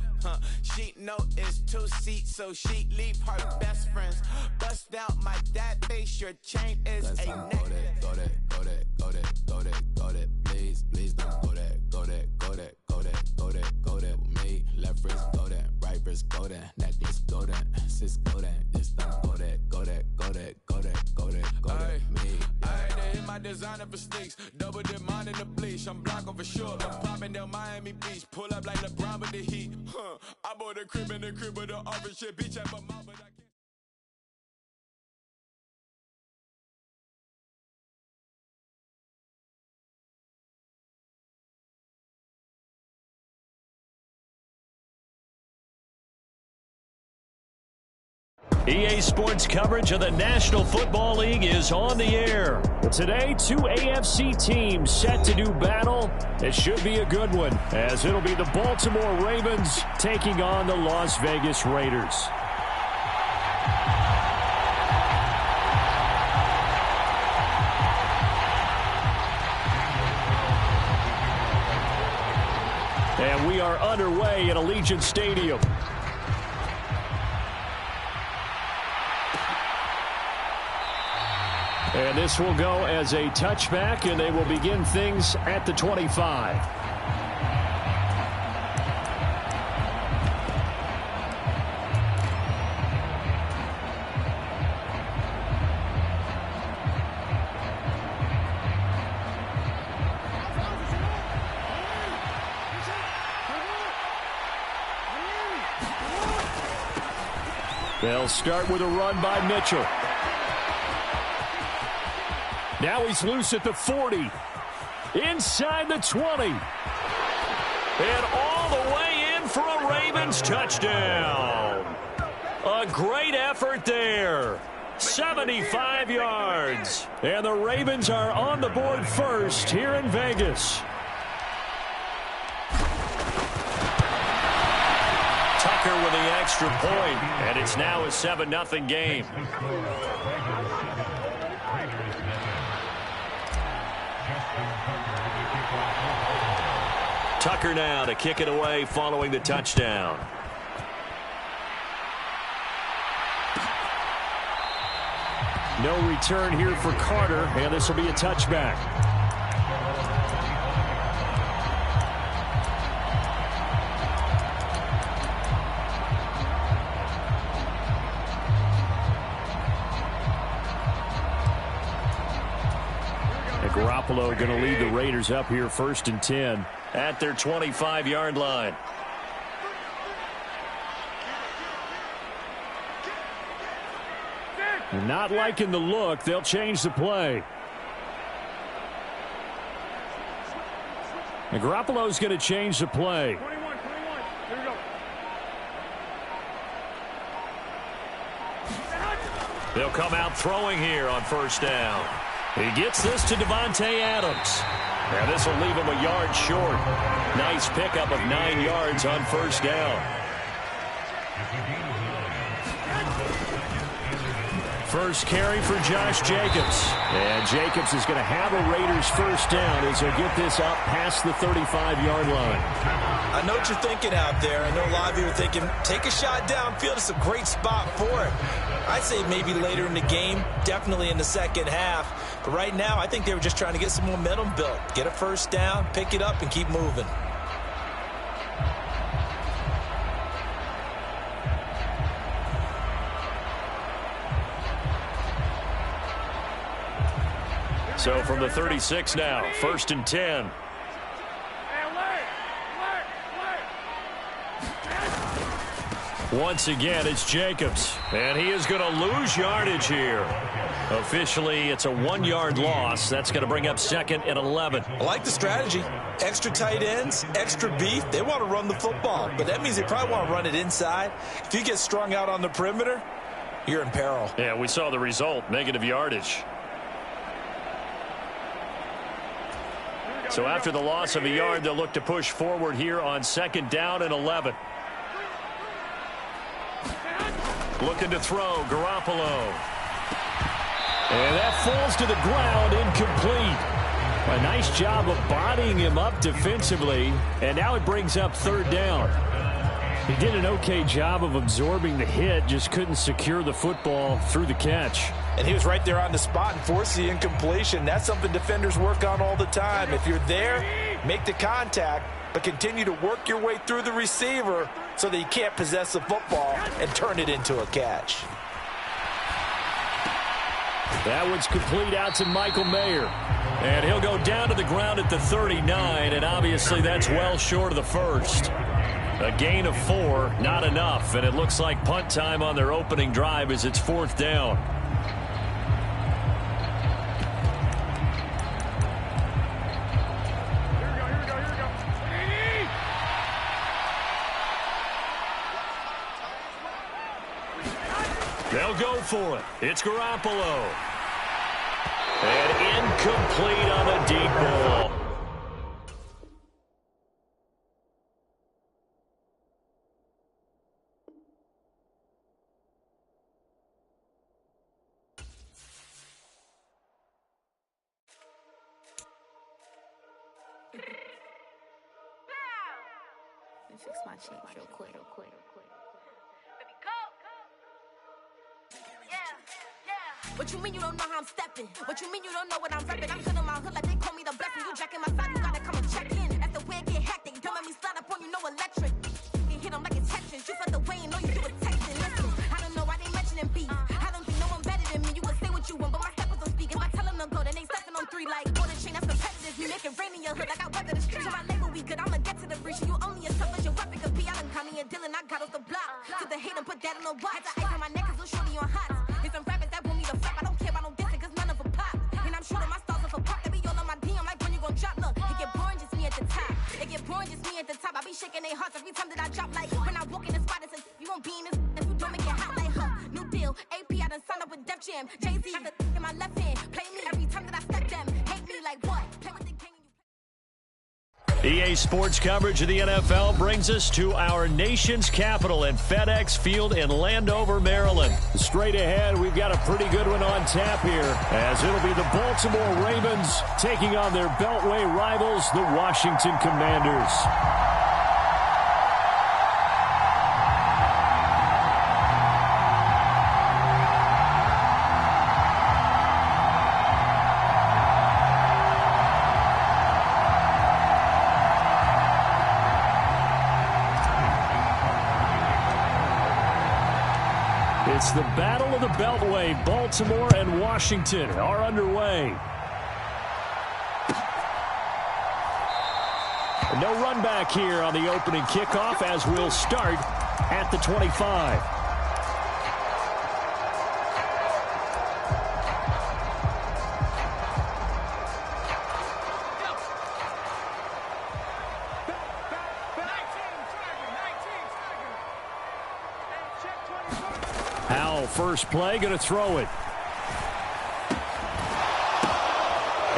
She know it's 2 seats, so she leave her best friends. Bust out my dad face. Your chain is that's a on neck. go that, go that, go that, go that, go that, go that. Please, please don't go that, go that, go that, go that, go that, go that with me. Left wrist go that, right wrist go that, necklace go that, sis go that, this don't go that, go that, go that, go that, go that, go that, me. I had to hit my designer for sneaks. Double dip mine in the bleach. I'm blocking for sure. I'm popping down Miami Beach. Pull up like LeBron with the heat. I bought a crib in the crib with the office shit. Beach at my mom, but I can't. EA Sports coverage of the National Football League is on the air. Today, 2 AFC teams set to do battle. It should be a good one, as it'll be the Baltimore Ravens taking on the Las Vegas Raiders. And we are underway at Allegiant Stadium. And this will go as a touchback, and they will begin things at the 25. They'll start with a run by Mitchell. Now he's loose at the 40. Inside the 20. And all the way in for a Ravens touchdown. A great effort there. 75 yards. And the Ravens are on the board first here in Vegas. Tucker with the extra point, and it's now a 7-0 game. Tucker now to kick it away following the touchdown. No return here for Carter, and this will be a touchback. Garoppolo going to lead the Raiders up here 1st and 10 at their 25-yard line. Not liking the look. They'll change the play. And Garoppolo's going to change the play. 21. Here we go. They'll come out throwing here on 1st down. He gets this to Devontae Adams. And this will leave him a yard short. Nice pickup of 9 yards on 1st down. First carry for Josh Jacobs. And Jacobs is going to have a Raiders first down as he'll get this up past the 35-yard line. I know what you're thinking out there. I know a lot of you are thinking, take a shot downfield. It's a great spot for it. I'd say maybe later in the game, definitely in the second half. But right now, I think they were just trying to get some momentum built. Get a first down, pick it up, and keep moving. So from the 36 now, 1st and 10. Once again, it's Jacobs, and he is going to lose yardage here. Officially, it's a 1-yard loss. That's going to bring up 2nd and 11. I like the strategy. Extra tight ends, extra beef. They want to run the football, but that means they probably want to run it inside. If you get strung out on the perimeter, you're in peril. Yeah, we saw the result, negative yardage. So after the loss of a yard, they'll look to push forward here on 2nd down and 11. Looking to throw, Garoppolo. And that falls to the ground, incomplete. A nice job of bodying him up defensively, and now it brings up 3rd down. He did an okay job of absorbing the hit, just couldn't secure the football through the catch. And he was right there on the spot and forced the incompletion. That's something defenders work on all the time. If you're there, make the contact, but continue to work your way through the receiver so that you can't possess the football and turn it into a catch. That one's complete out to Michael Mayer. And he'll go down to the ground at the 39, and obviously that's well short of the first. A gain of 4, not enough, and it looks like punt time on their opening drive as it's 4th down. They'll go for it. It's Garoppolo. And incomplete on a deep ball. Let me fix my cheek real quick. What you mean you don't know how I'm stepping? What you mean you don't know what I'm repping? I'm good in my hood like they call me the blessing. You jacking my side, you gotta come and check in. As the way get hectic, don't make me slide up on you, no electric. You hit them like it's Texas. You felt the way and know you was texting. Listen, I don't know why they mentioning beef. I don't think no one better than me. You can say what you want, but my steppers don't speak. If I tell them to go, then they stepping on 3 like order chain. That's competitive. You make it rain in your hood like I weather the street. So my label we good, I'ma get to the breach. You only as tough as your weapon could be. I done caught me a Dylan, I got off the block. To the hate and put that on the watch. Had the ice on my neck, cause little shorty on hot. There's some rappers that want me to flap. I don't care about no dissing, cause none of them pop. And I'm shooting my stars off a pop. They be all on my DM like when you gon' drop. Look, it get boring, just me at the top. It get boring, just me at the top. I be shaking their hearts every time that I drop. Like when I walk in the spot, it says you won't be in this. If you don't make it hot, like new deal. AP, I done signed up with Def Jam. Jay-Z got the in my left hand. Play me every time that I step them. Hate me like what? Play with the king. EA Sports coverage of the NFL brings us to our nation's capital at FedEx Field in Landover, Maryland. Straight ahead, we've got a pretty good one on tap here, as it'll be the Baltimore Ravens taking on their Beltway rivals, the Washington Commanders. It's the Battle of the Beltway. Baltimore and Washington are underway. No run back here on the opening kickoff as we'll start at the 25. Howell, first play, going to throw it.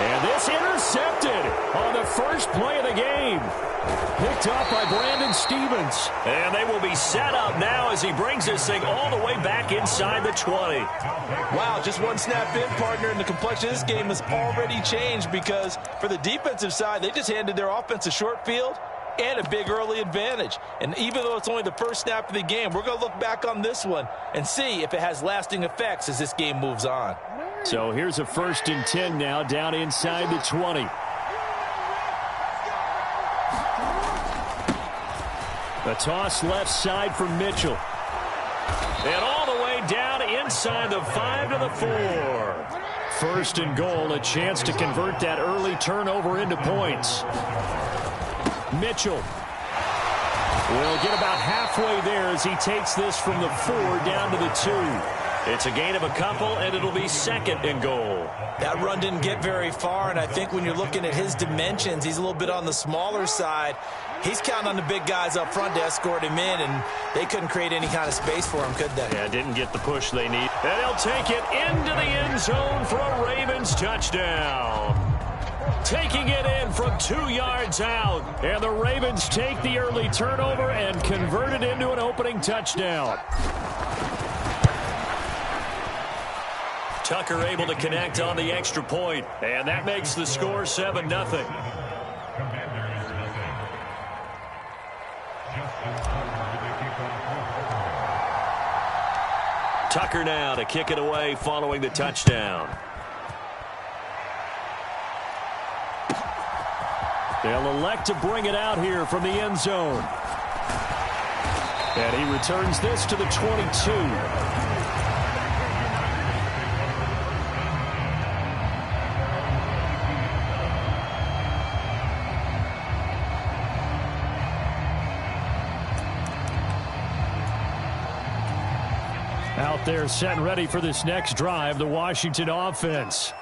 And this intercepted on the first play of the game. Picked up by Brandon Stevens. And they will be set up now as he brings this thing all the way back inside the 20. Wow, just one snap in, partner, and the complexion of this game has already changed because for the defensive side, they just handed their offense a short field and a big early advantage. And even though it's only the first snap of the game, we're going to look back on this one and see if it has lasting effects as this game moves on. So here's a 1st and 10 now down inside the 20. The toss left side for Mitchell. And all the way down inside the 5 to the 4. 1st and goal, a chance to convert that early turnover into points. Mitchell will get about halfway there as he takes this from the 4 down to the 2. It's a gain of a couple, and it'll be 2nd and goal. That run didn't get very far, and I think when you're looking at his dimensions, he's a little bit on the smaller side. He's counting on the big guys up front to escort him in, and they couldn't create any kind of space for him, could they? Yeah, didn't get the push they need. And they'll take it into the end zone for a Ravens touchdown. Taking it in from 2 yards out. And the Ravens take the early turnover and convert it into an opening touchdown. Tucker able to connect on the extra point. And that makes the score 7-0. Tucker now to kick it away following the touchdown. They'll elect to bring it out here from the end zone. And he returns this to the 22. Out there set and ready for this next drive, the Washington offense.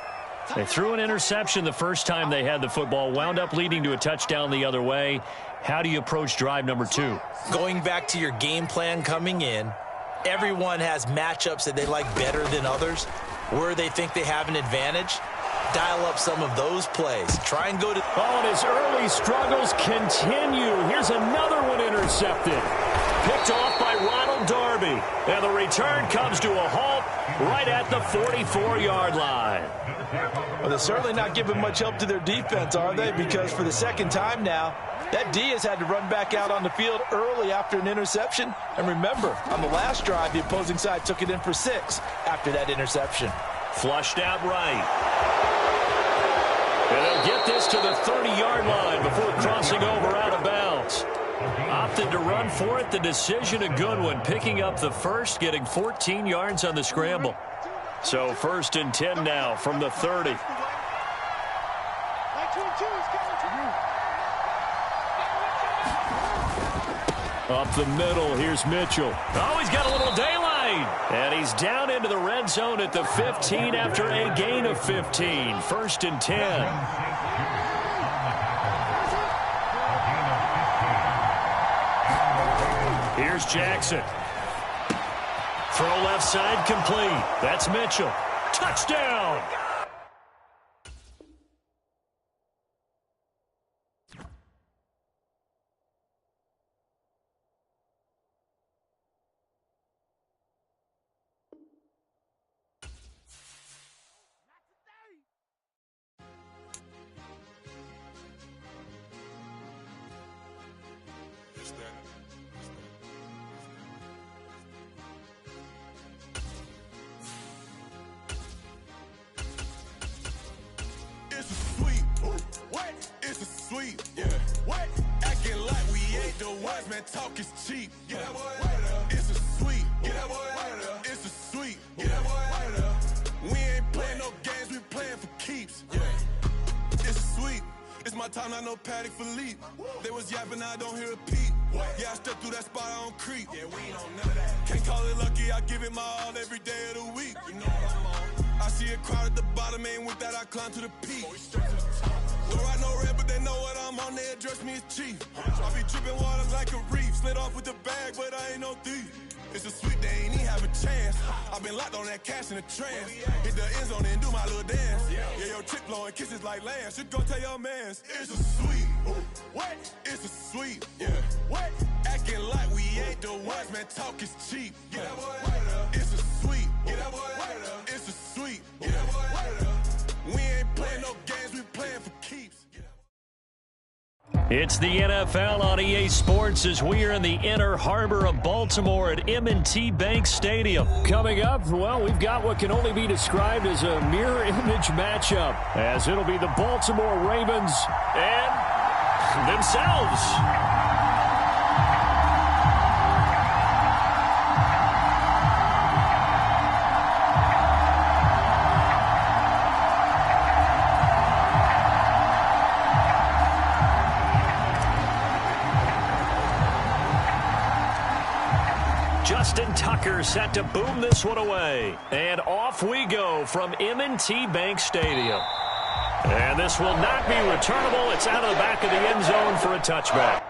They threw an interception the first time they had the football, wound up leading to a touchdown the other way. How do you approach drive number 2? Going back to your game plan coming in, everyone has matchups that they like better than others. Where they think they have an advantage, dial up some of those plays. Try and go to... Oh, and his early struggles continue. Here's another one intercepted. Picked off by Ronald Darby. And the return comes to a halt right at the 44-yard line. Well, they're certainly not giving much help to their defense, are they? Because for the second time now, that D has had to run back out on the field early after an interception. And remember, on the last drive, the opposing side took it in for 6 after that interception. Flushed out right. And they'll get this to the 30-yard line before crossing over out of bounds. Opted to run for it. The decision a good one. Picking up the first, getting 14 yards on the scramble. So 1st and 10 now from the 30. Up the middle, here's Mitchell. Oh, he's got a little daylight. And he's down into the red zone at the 15 after a gain of 15. 1st and 10. Here's Jackson. Throw left side complete. That's Mitchell. Touchdown! Talk is cheap. Get that boy out of there. It's a sweet. Get that boy out of there. It's a sweet. Get that boy out of there. We ain't playing no games. We playing for keeps. Yeah. It's sweet. It's my time. I know Patty Philippe. They was yapping. I don't hear a peep. Yeah, I stepped through that spot. I don't creep. Yeah, we ain't on none of that. Can't call it lucky. I give it my all every day of the week. You know what I'm on. I see a crowd at the bottom. Ain't with that. I climb to the peak. Don't ride no red, but they know what I'm on. They address me as chief. I be dripping water like a reef. Slid off with the bag, but I ain't no thief. It's a sweep, they ain't even have a chance. I've been locked on that cash in the trance. Hit the end zone and do my little dance. Yeah, your chick blowing kisses like Lance. You go tell your mans. It's a sweep. What? It's a sweep. Yeah. What? Acting like we ain't the ones, man. Talk is cheap. Get that boy out of there. It's a sweep. Get that boy out of there. It's a sweep. Get that boy out of there. We ain't playing no games, we playing for keeps. It's the NFL on EA Sports as we are in the inner harbor of Baltimore at M&T Bank Stadium. Coming up, well, we've got what can only be described as a mirror image matchup, as it'll be the Baltimore Ravens and themselves. Justin Tucker set to boom this one away. And off we go from M&T Bank Stadium. And this will not be returnable. It's out of the back of the end zone for a touchback.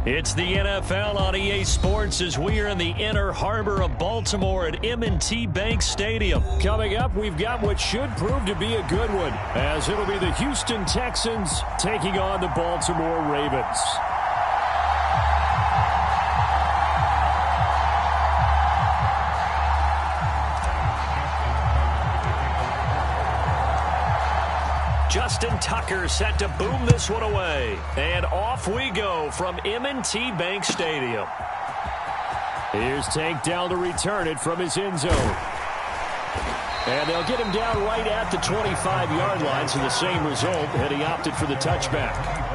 It's the NFL on EA Sports as we are in the inner harbor of Baltimore at M&T Bank Stadium. Coming up, we've got what should prove to be a good one, as it'll be the Houston Texans taking on the Baltimore Ravens. Justin Tucker set to boom this one away. And off we go from M&T Bank Stadium. Here's Tank down to return it from his end zone. And they'll get him down right at the 25-yard line, so the same result, and he opted for the touchback.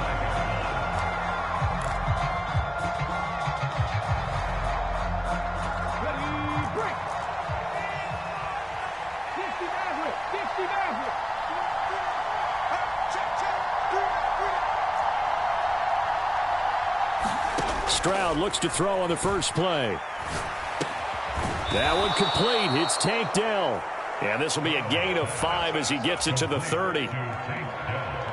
Stroud looks to throw on the first play. That one complete. It's Tank Dell. And this will be a gain of 5 as he gets it to the 30.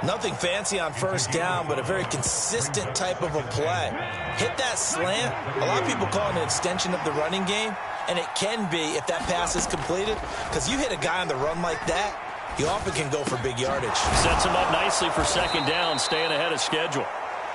Nothing fancy on first down, but a very consistent type of a play. Hit that slant. A lot of people call it an extension of the running game, and it can be if that pass is completed, because you hit a guy on the run like that, you often can go for big yardage. Sets him up nicely for second down, staying ahead of schedule.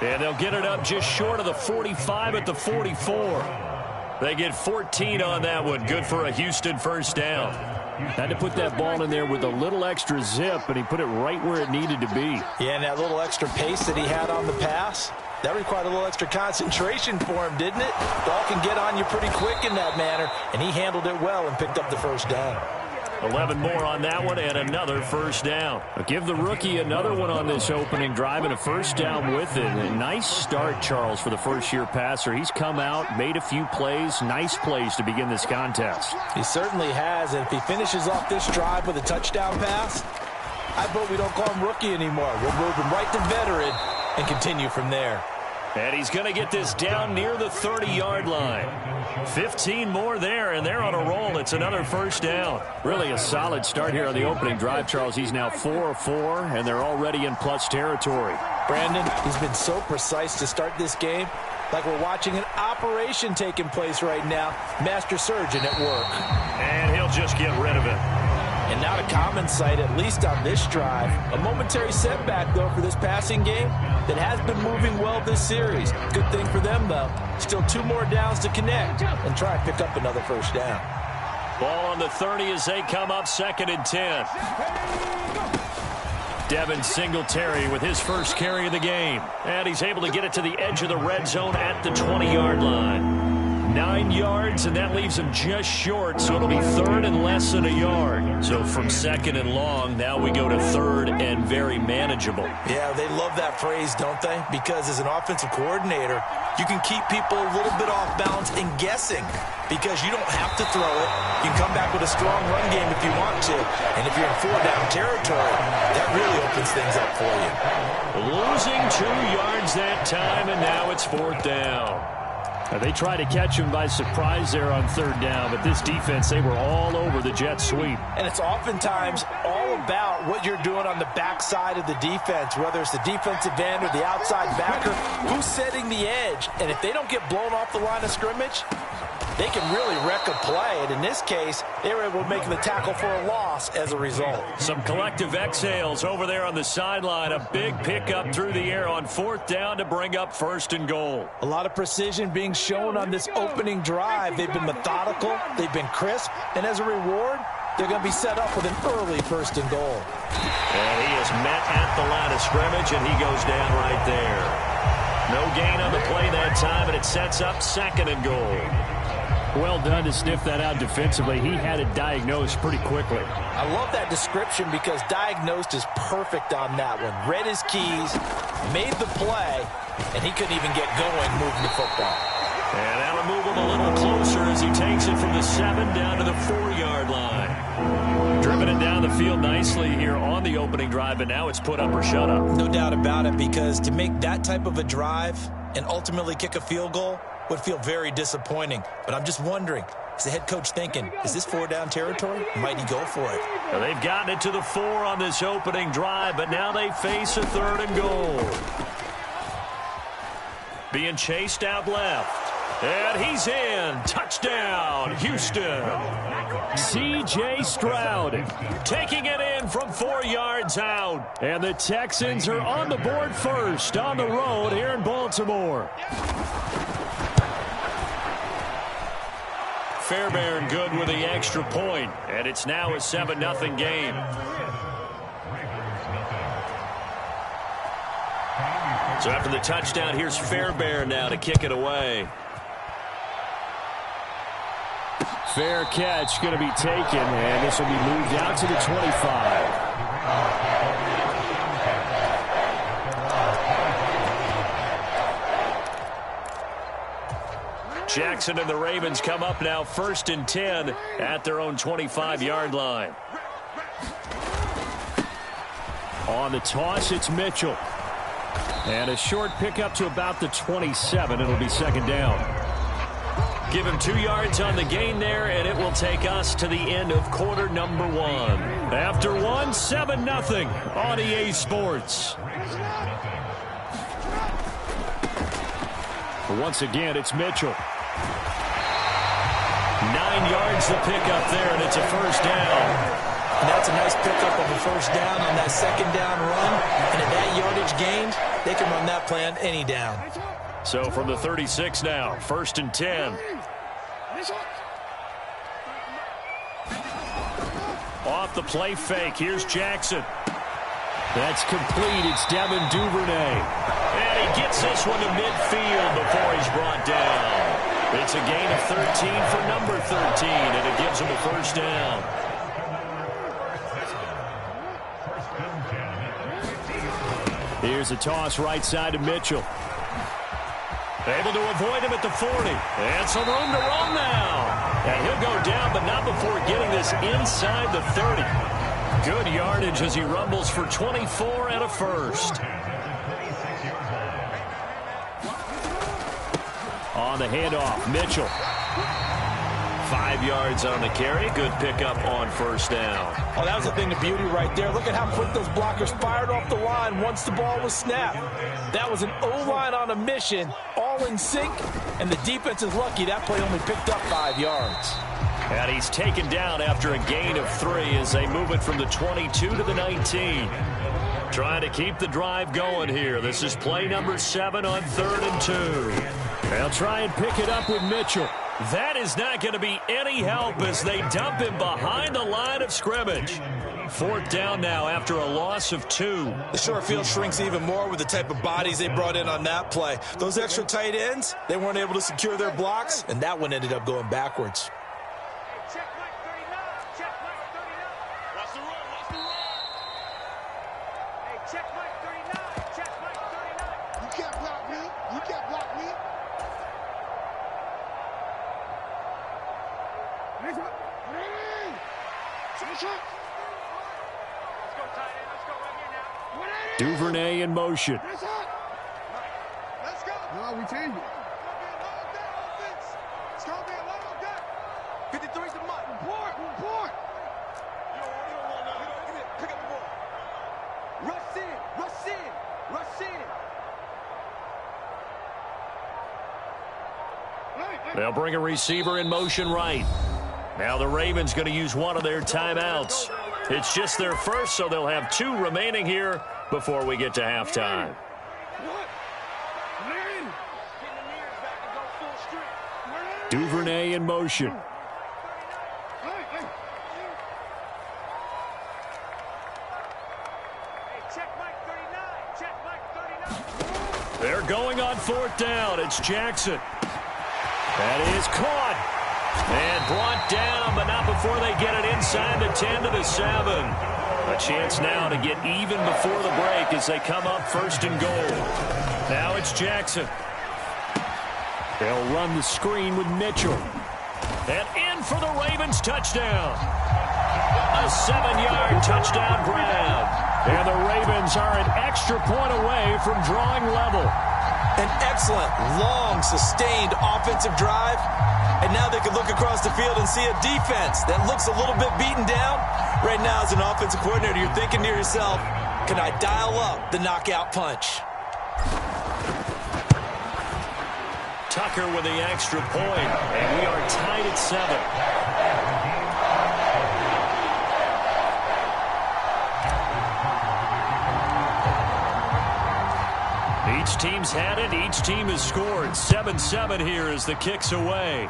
And they'll get it up just short of the 45 at the 44. They get 14 on that one. Good for a Houston first down. Had to put that ball in there with a little extra zip, and he put it right where it needed to be. Yeah, and that little extra pace that he had on the pass, that required a little extra concentration for him, didn't it? Ball can get on you pretty quick in that manner, and he handled it well and picked up the first down. 11 more on that one and another first down. Give the rookie another one on this opening drive and a first down with it. A nice start, Charles, for the first-year passer. He's come out, made a few plays, nice plays to begin this contest. He certainly has, and if he finishes off this drive with a touchdown pass, I vote we don't call him rookie anymore. We'll move him right to veteran and continue from there. And he's going to get this down near the 30-yard line. 15 more there, and they're on a roll. It's another first down. Really a solid start here on the opening drive, Charles. He's now 4 of 4, and they're already in plus territory. Brandon, he's been so precise to start this game, like we're watching an operation taking place right now. Master surgeon at work. And he'll just get rid of it. And not a common sight, at least on this drive. A momentary setback, though, for this passing game that has been moving well this series. Good thing for them, though. Still 2 more downs to connect and try and pick up another first down. Ball on the 30 as they come up 2nd and 10. Devin Singletary with his first carry of the game. And he's able to get it to the edge of the red zone at the 20-yard line. 9 yards, and that leaves him just short, so it'll be 3rd and less than a yard. So from 2nd and long, now we go to 3rd and very manageable. Yeah, they love that phrase, don't they? Because as an offensive coordinator, you can keep people a little bit off balance and guessing because you don't have to throw it. You can come back with a strong run game if you want to. And if you're in 4-down territory, that really opens things up for you. Losing 2 yards that time, and now it's 4th down. They tried to catch him by surprise there on 3rd down, but this defense, they were all over the jet sweep. And it's oftentimes all about what you're doing on the backside of the defense, whether it's the defensive end or the outside backer, who's setting the edge. And if they don't get blown off the line of scrimmage, they can really wreck a play. And in this case, they were able to make the tackle for a loss as a result. Some collective exhales over there on the sideline. A big pickup through the air on 4th down to bring up 1st and goal. A lot of precision being shown on this opening drive. They've been methodical. They've been crisp. And as a reward, they're going to be set up with an early 1st and goal. And he is met at the line of scrimmage, and he goes down right there. No gain on the play that time, and it sets up 2nd and goal. Well done to sniff that out defensively. He had it diagnosed pretty quickly. I love that description because diagnosed is perfect on that one. Read his keys, made the play, and he couldn't even get going moving the football. And that'll move him a little closer as he takes it from the 7 down to the 4-yard line. Driven it down the field nicely here on the opening drive, and now it's put up or shut up. No doubt about it, because to make that type of a drive and ultimately kick a field goal would feel very disappointing. But I'm just wondering, is the head coach thinking, is this 4-down territory? Might he go for it? Well, they've gotten it to the 4 on this opening drive, but now they face a 3rd and goal. Being chased out left. And he's in. Touchdown, Houston. C.J. Stroud taking it in from 4 yards out. And the Texans are on the board first on the road here in Baltimore. Fairbairn good with the extra point, and it's now a 7-0 game. So after the touchdown, here's Fairbairn now to kick it away. Fair catch going to be taken, and this will be moved out to the 25. Jackson and the Ravens come up now 1st and 10 at their own 25-yard line. On the toss, it's Mitchell. And a short pickup to about the 27. It'll be 2nd down. Give him 2 yards on the gain there, and it will take us to the end of quarter number 1. After 1, 7-0 on EA Sports. Once again, it's Mitchell. 9 yards to pick up there, and it's a 1st down. And that's a nice pickup of a first down on that second down run. And at that yardage gained, they can run that play on any down. So from the 36 now, 1st and 10. Off the play fake, here's Jackson. That's complete, it's Devin Duvernay. And he gets this one to midfield before he's brought down. It's a gain of 13 for number 13, and it gives him a first down. Here's a toss right side to Mitchell. Able to avoid him at the 40. And some room to run now. And he'll go down, but not before getting this inside the 30. Good yardage as he rumbles for 24 and a first. On the handoff, Mitchell. 5 yards on the carry. Good pickup on first down. Oh, that was a thing of beauty right there. Look at how quick those blockers fired off the line once the ball was snapped. That was an O-line on a mission, all in sync, and the defense is lucky that play only picked up 5 yards. And he's taken down after a gain of 3 as they move it from the 22 to the 19. Trying to keep the drive going here. This is play number 7 on 3rd and 2. They'll try and pick it up with Mitchell. That is not going to be any help as they dump him behind the line of scrimmage. 4th down now after a loss of 2. The short field shrinks even more with the type of bodies they brought in on that play. Those extra tight ends, they weren't able to secure their blocks, and that one ended up going backwards. Check Mike 39. Check Mike 39. Watch the run. Watch the run. Hey, check Mike 39. Check Mike 39. You can't block me. You can't block me. Let's go tight end. Let's go right here now. Duvernay in motion. Let's go. No, we change it. It's going to be a long day. 53's the mark. Report. You don't want to pick up the ball. Rush in. Rush in. Rush in. They'll bring a receiver in motion right. Now the Ravens going to use one of their timeouts. It's just their first, so they'll have 2 remaining here before we get to halftime. Duvernay in motion. They're going on 4th down. It's Jackson. That is caught. And brought down, but not before they get it inside the 10 to the 7. A chance now to get even before the break as they come up 1st and goal. Now it's Jackson. They'll run the screen with Mitchell. And in for the Ravens touchdown. A 7-yard touchdown grab. And the Ravens are an extra point away from drawing level. An excellent, long, sustained offensive drive. And now they can look across the field and see a defense that looks a little bit beaten down. Right now, as an offensive coordinator, you're thinking to yourself, can I dial up the knockout punch? Tucker with the extra point, and we are tied at 7. Each team's had it. Each team has scored. 7-7 here as the kick's away.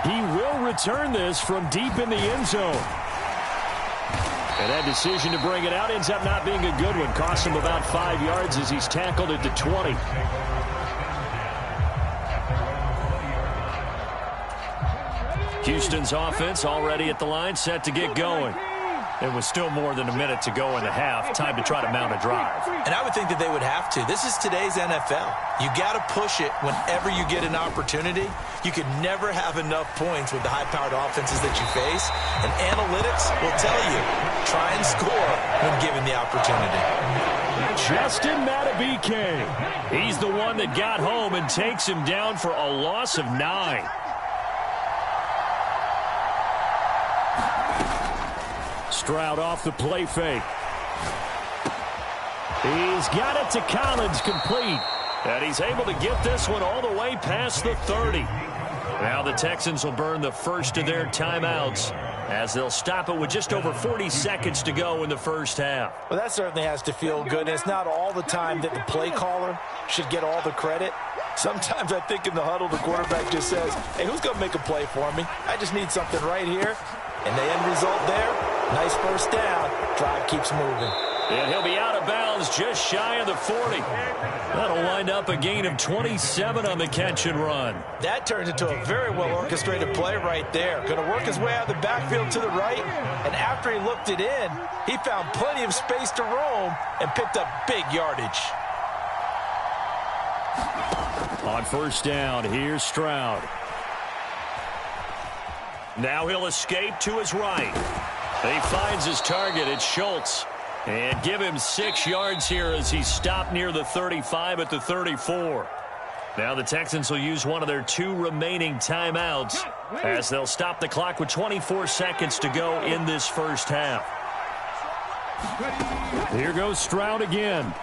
He will return this from deep in the end zone. And that decision to bring it out ends up not being a good one. Costs him about 5 yards as he's tackled at the 20. Houston's offense already at the line, set to get going. It was still more than a minute to go in the half. Time to try to mount a drive. And I would think that they would have to. This is today's NFL. You got to push it whenever you get an opportunity. You could never have enough points with the high-powered offenses that you face. And analytics will tell you, try and score when given the opportunity. Justin Matabike. He's the one that got home and takes him down for a loss of 9. Stroud off the play fake. He's got it to Collins, complete. And he's able to get this one all the way past the 30. Now the Texans will burn the first of their timeouts as they'll stop it with just over 40 seconds to go in the first half. Well, that certainly has to feel good. And it's not all the time that the play caller should get all the credit. Sometimes I think in the huddle, the quarterback just says, hey, who's going to make a play for me? I just need something right here. And the end result there, nice first down. Drive keeps moving. And he'll be out of bounds just shy of the 40. That'll wind up a gain of 27 on the catch and run. That turns into a very well-orchestrated play right there. Going to work his way out of the backfield to the right. And after he looked it in, he found plenty of space to roam and picked up big yardage. On first down, here's Stroud. Now he'll escape to his right. He finds his target. It's Schultz. And give him 6 yards here as he's stopped near the 35 at the 34. Now the Texans will use one of their 2 remaining timeouts as they'll stop the clock with 24 seconds to go in this first half. Here goes Stroud again.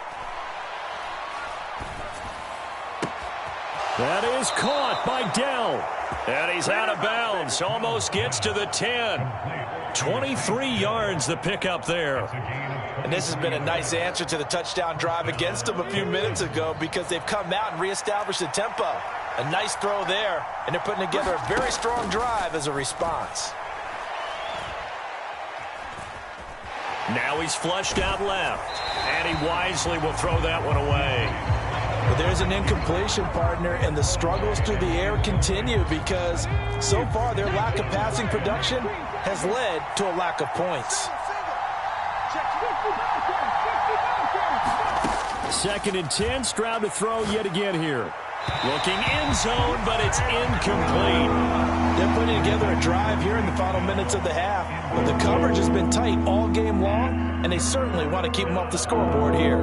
That is caught by Dell. And he's out of bounds. Almost gets to the 10. 23 yards the pickup there. And this has been a nice answer to the touchdown drive against them a few minutes ago because they've come out and reestablished the tempo. A nice throw there, and they're putting together a very strong drive as a response. Now he's flushed out left, and he wisely will throw that one away. But there's an incompletion, partner, and the struggles through the air continue because so far their lack of passing production has led to a lack of points. 2nd and 10, Stroud to throw yet again here. Looking end zone, but it's incomplete. They're putting together a drive here in the final minutes of the half. But the coverage has been tight all game long, and they certainly want to keep them off the scoreboard here.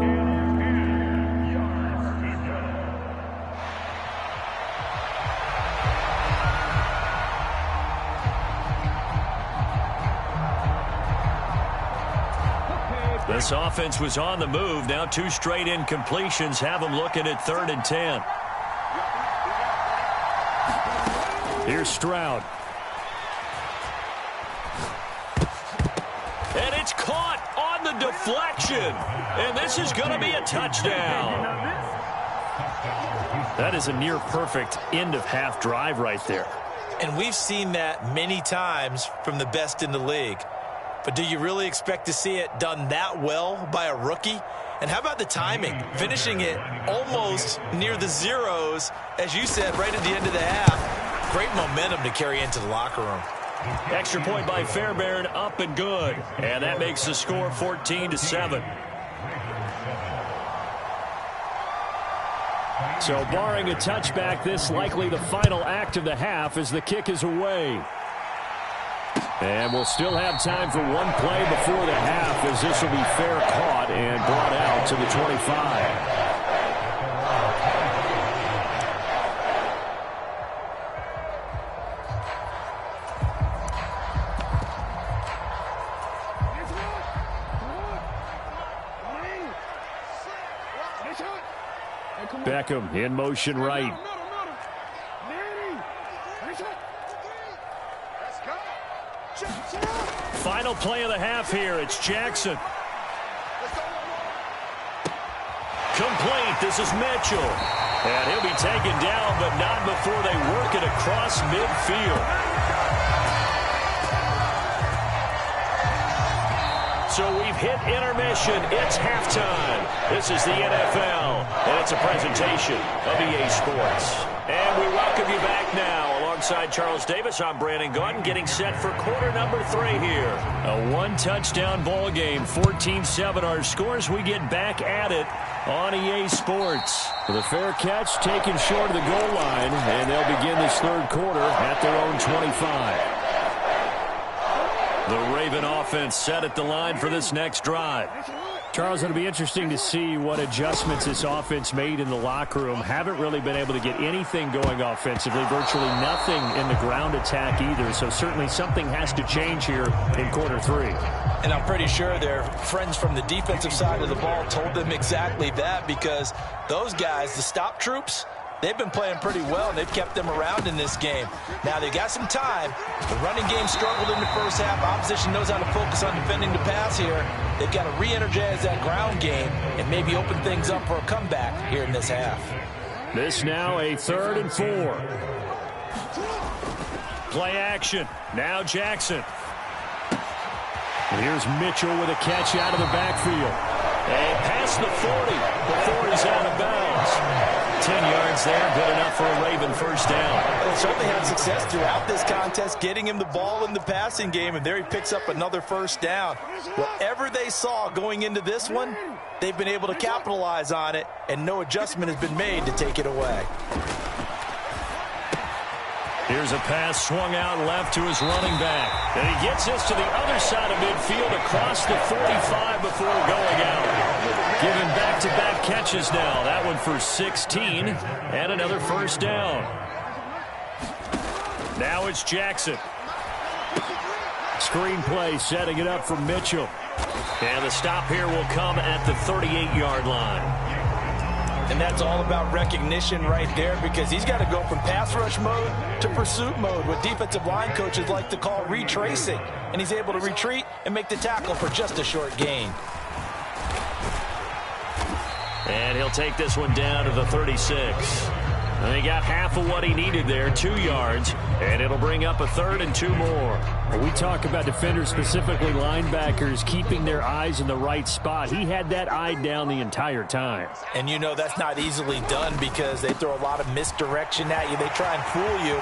This offense was on the move. Now 2 straight incompletions have them looking at 3rd and 10. Here's Stroud. And it's caught on the deflection. And this is going to be a touchdown. That is a near-perfect end-of-half drive right there. And we've seen that many times from the best in the league. But do you really expect to see it done that well by a rookie? And how about the timing? Finishing it almost near the zeros, as you said, right at the end of the half. Great momentum to carry into the locker room. Extra point by Fairbairn, up and good. And that makes the score 14-7. So barring a touchback, this likely the final act of the half as the kick is away. And we'll still have time for one play before the half as this will be fair caught and brought out to the 25. Beckham in motion right. Final play of the half here. It's Jackson. Complete. This is Mitchell. And he'll be taken down, but not before they work it across midfield. So we've hit intermission. It's halftime. This is the NFL, and it's a presentation of EA Sports. And we welcome you back now. Alongside Charles Davis, I'm Brandon Gaudin, getting set for quarter number 3 here. A one-touchdown ball game, 14-7 our scores. We get back at it on EA Sports. The fair catch taken short of the goal line, and they'll begin this third quarter at their own 25. The Raven offense set at the line for this next drive. Charles, it'll be interesting to see what adjustments this offense made in the locker room. Haven't really been able to get anything going offensively, virtually nothing in the ground attack either. So certainly something has to change here in quarter 3. And I'm pretty sure their friends from the defensive side of the ball told them exactly that, because those guys, the stop troops, they've been playing pretty well, and they've kept them around in this game. Now, they've got some time. The running game struggled in the first half. Opposition knows how to focus on defending the pass here. They've got to re-energize that ground game and maybe open things up for a comeback here in this half. This now a 3rd and 4. Play action. Now Jackson. And here's Mitchell with a catch out of the backfield. And past the 40 before he's out of bounds. 10 yards there, good enough for a Raven first down. They certainly had success throughout this contest, getting him the ball in the passing game, and there he picks up another first down. Whatever they saw going into this one, they've been able to capitalize on it, and no adjustment has been made to take it away. Here's a pass swung out left to his running back. And he gets this to the other side of midfield across the 45 before going out. Given back-to-back catches now. That one for 16 and another first down. Now it's Jackson. Screenplay setting it up for Mitchell. And the stop here will come at the 38-yard line. And that's all about recognition right there, because he's got to go from pass rush mode to pursuit mode, what defensive line coaches like to call retracing. And he's able to retreat and make the tackle for just a short gain. And he'll take this one down to the 36. And he got half of what he needed there, 2 yards, and it'll bring up a 3rd and 2 more. We talk about defenders, specifically linebackers, keeping their eyes in the right spot. He had that eye down the entire time. And you know that's not easily done because they throw a lot of misdirection at you. They try and fool you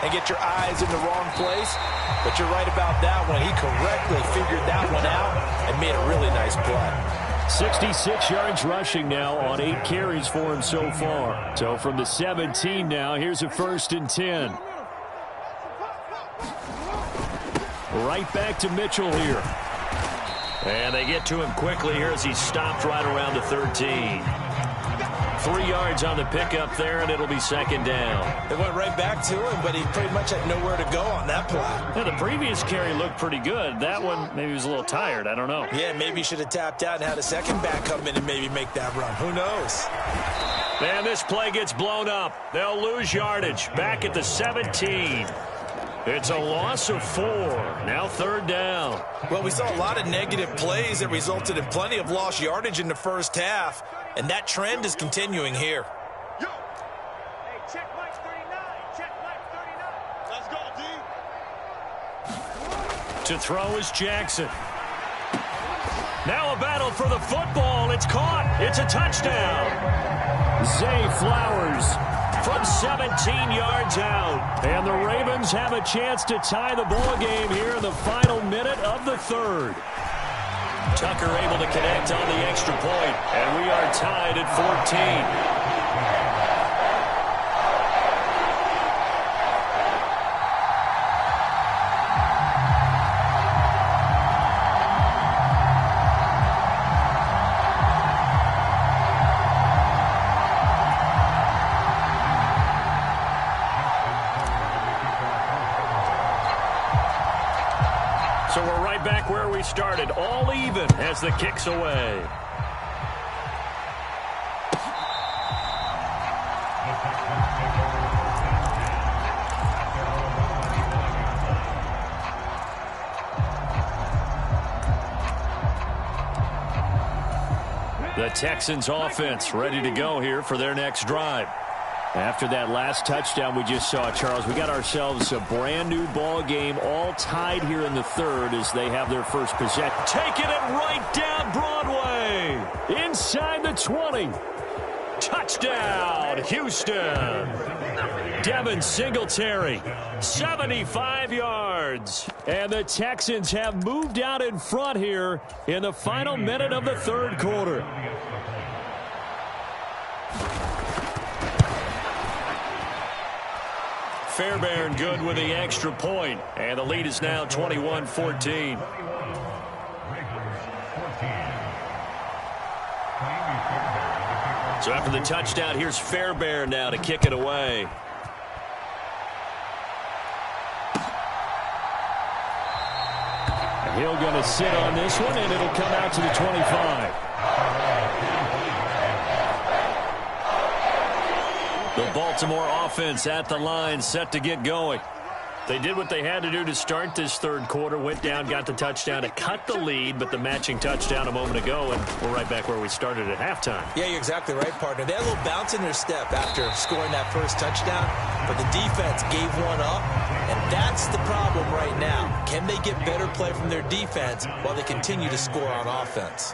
and get your eyes in the wrong place. But you're right about that one. He correctly figured that one out and made a really nice play. 66 yards rushing now on 8 carries for him so far. So from the 17 now, here's a 1st and 10. Right back to Mitchell here. And they get to him quickly here as he's stopped right around the 13. 3 yards on the pickup there, and it'll be 2nd down. They went right back to him, but he pretty much had nowhere to go on that play. Yeah, the previous carry looked pretty good. That one, maybe he was a little tired. I don't know. Yeah, maybe he should have tapped out and had a second back come in and maybe make that run. Who knows? And this play gets blown up. They'll lose yardage. Back at the 17. It's a loss of 4. Now 3rd down. Well, we saw a lot of negative plays that resulted in plenty of lost yardage in the first half. And that trend is continuing here. Yo. Hey, check Mike 39. Check Mike 39. Let's go, D. To throw is Jackson. Now a battle for the football. It's caught. It's a touchdown. Zay Flowers from 17 yards out. And the Ravens have a chance to tie the ball game here in the final minute of the 3rd. Tucker able to connect on the extra point, and we are tied at 14. So we're right back where we started, all even as the kick's away. The Texans offense ready to go here for their next drive. After that last touchdown we just saw, Charles, we got ourselves a brand new ball game, all tied here in the 3rd as they have their first possession. Taking it right down Broadway. Inside the 20. Touchdown, Houston. Devin Singletary, 75 yards. And the Texans have moved out in front here in the final minute of the 3rd quarter. Fairbairn good with the extra point, and the lead is now 21-14. So after the touchdown, here's Fairbairn now to kick it away. Hill going to sit on this one, and it'll come out to the 25. The Baltimore offense at the line, set to get going. They did what they had to do to start this third quarter, went down, got the touchdown to cut the lead, but the matching touchdown a moment ago, and we're right back where we started at halftime. Yeah, you're exactly right, partner. They had a little bounce in their step after scoring that first touchdown, but the defense gave one up, and that's the problem right now. Can they get better play from their defense while they continue to score on offense?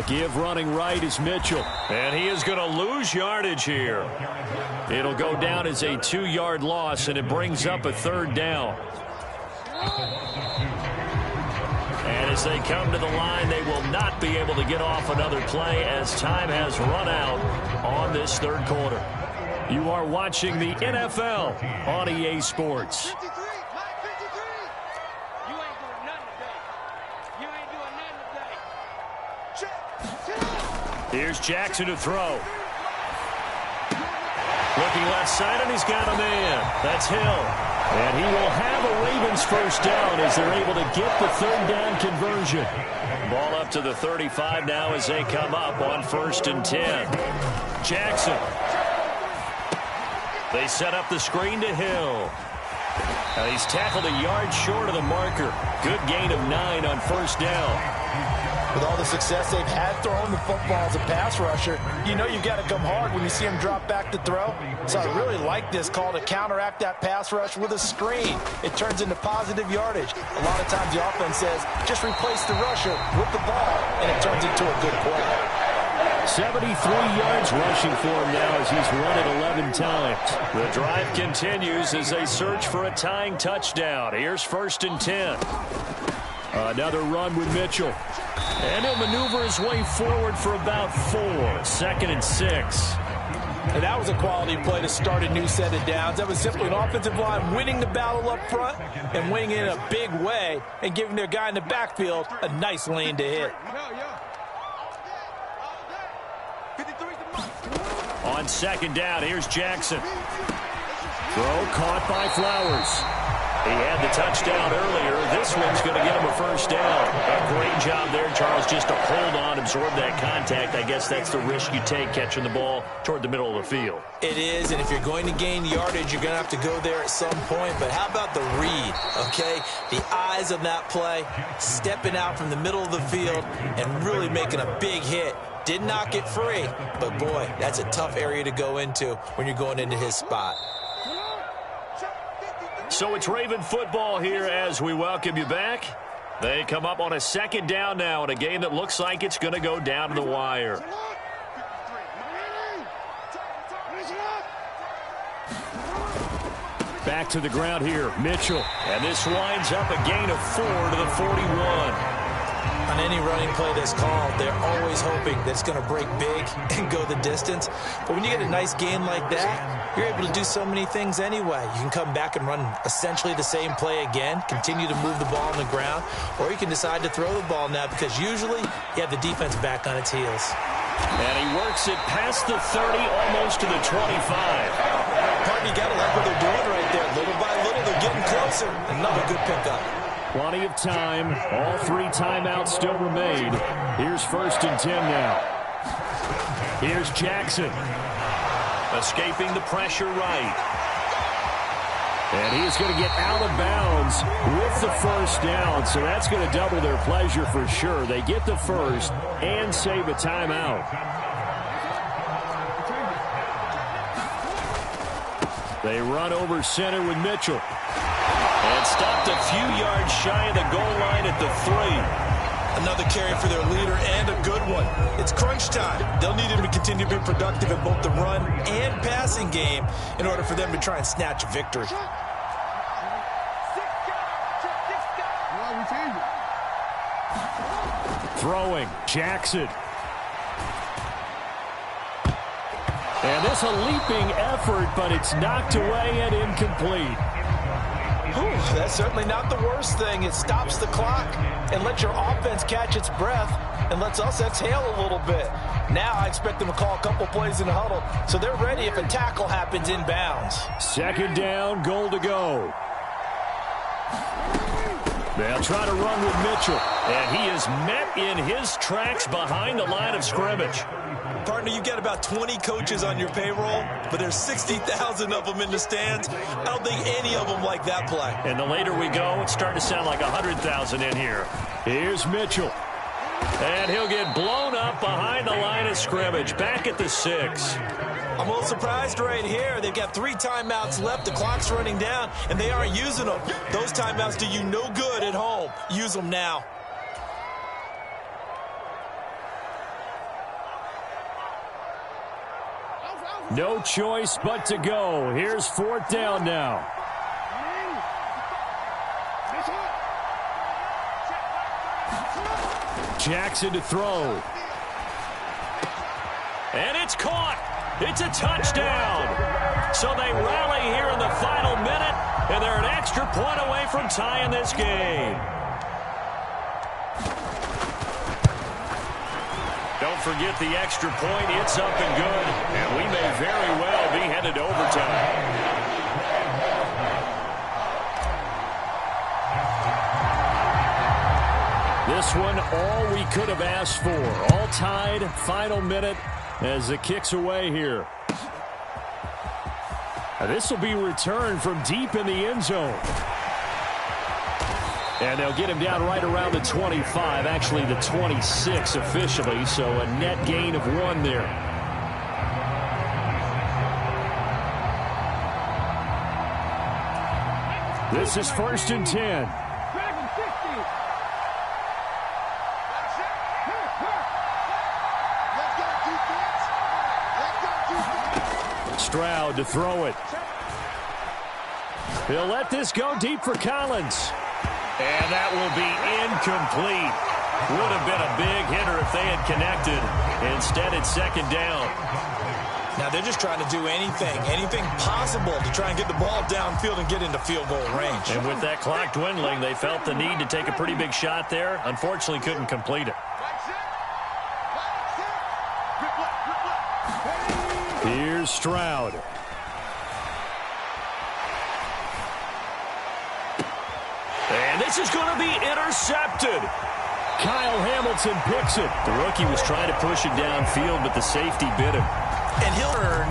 Give running right is Mitchell, and he is going to lose yardage here. It'll go down as a 2-yard loss, and it brings up a third down. And as they come to the line, they will not be able to get off another play as time has run out on this third quarter. You are watching the NFL on EA Sports. Here's Jackson to throw. Looking left side, and he's got a man. That's Hill. And he will have a Ravens first down as they're able to get the third down conversion. Ball up to the 35 now as they come up on 1st and 10. Jackson. They set up the screen to Hill. Now he's tackled a yard short of the marker. Good gain of 9 on 1st down. With all the success they've had throwing the football as a pass rusher, you know you've got to come hard when you see him drop back to throw. So I really like this call to counteract that pass rush with a screen. It turns into positive yardage. A lot of times the offense says, just replace the rusher with the ball, and it turns into a good play. 73 yards rushing for him now as he's run it 11 times. The drive continues as they search for a tying touchdown. Here's 1st and 10. Another run with Mitchell. And he'll maneuver his way forward for about 4. 2nd and 6. And that was a quality play to start a new set of downs. That was simply an offensive line winning the battle up front and winning it in a big way and giving their guy in the backfield a nice lane to hit. On 2nd down, here's Jackson. Throw caught by Flowers. He had the touchdown earlier. This one's going to get him a first down. A great job there, Charles, just to hold on, absorb that contact. I guess that's the risk you take catching the ball toward the middle of the field. It is, and if you're going to gain yardage, you're going to have to go there at some point. But how about the read, okay? The eyes of that play, stepping out from the middle of the field and really making a big hit. Did not get free, but boy, that's a tough area to go into when you're going into his spot. So it's Raven football here as we welcome you back. They come up on a 2nd down now in a game that looks like it's going to go down to the wire. Back to the ground here, Mitchell. And this winds up a gain of 4 to the 41. On any running play that's called, they're always hoping that it's going to break big and go the distance. But when you get a nice gain like that, you're able to do so many things anyway. You can come back and run essentially the same play again, continue to move the ball on the ground, or you can decide to throw the ball now because usually you have the defense back on its heels. And he works it past the 30, almost to the 25. Partner, you got to like what they're doing right there. Little by little, they're getting closer. Another good pickup. Plenty of time. All 3 timeouts still remain. Here's 1st and 10 now. Here's Jackson. Escaping the pressure right. And he is going to get out of bounds with the first down. So that's going to double their pleasure for sure. They get the first and save a timeout. They run over center with Mitchell. And stopped a few yards shy of the goal line at the 3. Another carry for their leader and a good one. It's crunch time. They'll need him to continue to be productive in both the run and passing game in order for them to try and snatch a victory. Throwing, Jackson. And this a leaping effort, but it's knocked away and incomplete. That's certainly not the worst thing. It stops the clock and lets your offense catch its breath and lets us exhale a little bit. Now I expect them to call a couple plays in the huddle so they're ready if a tackle happens inbounds. 2nd down, goal to go. They'll try to run with Mitchell. And he is met in his tracks behind the line of scrimmage. Partner, you got about 20 coaches on your payroll, but there's 60,000 of them in the stands. I don't think any of them like that play. And the later we go, it's starting to sound like 100,000 in here. Here's Mitchell. And he'll get blown up behind the line of scrimmage, back at the 6. I'm a little surprised right here. They've got 3 timeouts left. The clock's running down, and they aren't using them. Those timeouts do you no good at home. Use them now. No choice but to go. Here's 4th down now. Jackson to throw. And it's caught. It's a touchdown. So they rally here in the final minute, and they're an extra point away from tying this game. Don't forget the extra point. It's up and good, and we may very well be headed to overtime. This one, all we could have asked for. All tied, final minute as it kicks away here. This will be returned from deep in the end zone. And they'll get him down right around the 25, actually the 26 officially, so a net gain of 1 there. This is 1st and 10. Stroud to throw it. He'll let this go deep for Collins. And that will be incomplete. Would have been a big hitter if they had connected. Instead, it's 2nd down. Now they're just trying to do anything possible to try and get the ball downfield and get into field goal range. And with that clock dwindling, they felt the need to take a pretty big shot there. Unfortunately, couldn't complete it. Here's Stroud. And this is going to be intercepted. Kyle Hamilton picks it. The rookie was trying to push it downfield, but the safety bit him. And he'll learn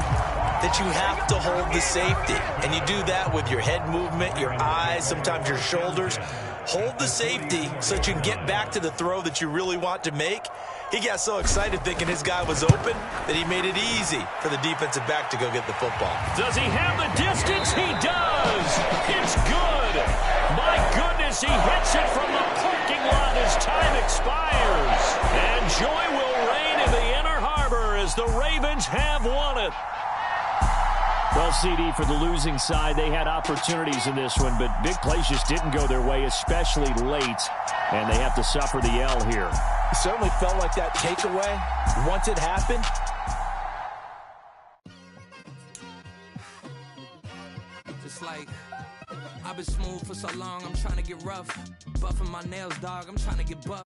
that you have to hold the safety. And you do that with your head movement, your eyes, sometimes your shoulders. Hold the safety so that you can get back to the throw that you really want to make. He got so excited thinking his guy was open that he made it easy for the defensive back to go get the football. Does he have the distance? He does. It's good. My goodness, he hits it from the parking lot as time expires. And joy will reign in the Inner Harbor as the Ravens have won it. Well, CD, for the losing side, they had opportunities in this one, but big plays just didn't go their way, especially late, and they have to suffer the L here. It certainly felt like that takeaway, once it happened. Just like, I've been smooth for so long, I'm trying to get rough. Buffing my nails, dog, I'm trying to get buff.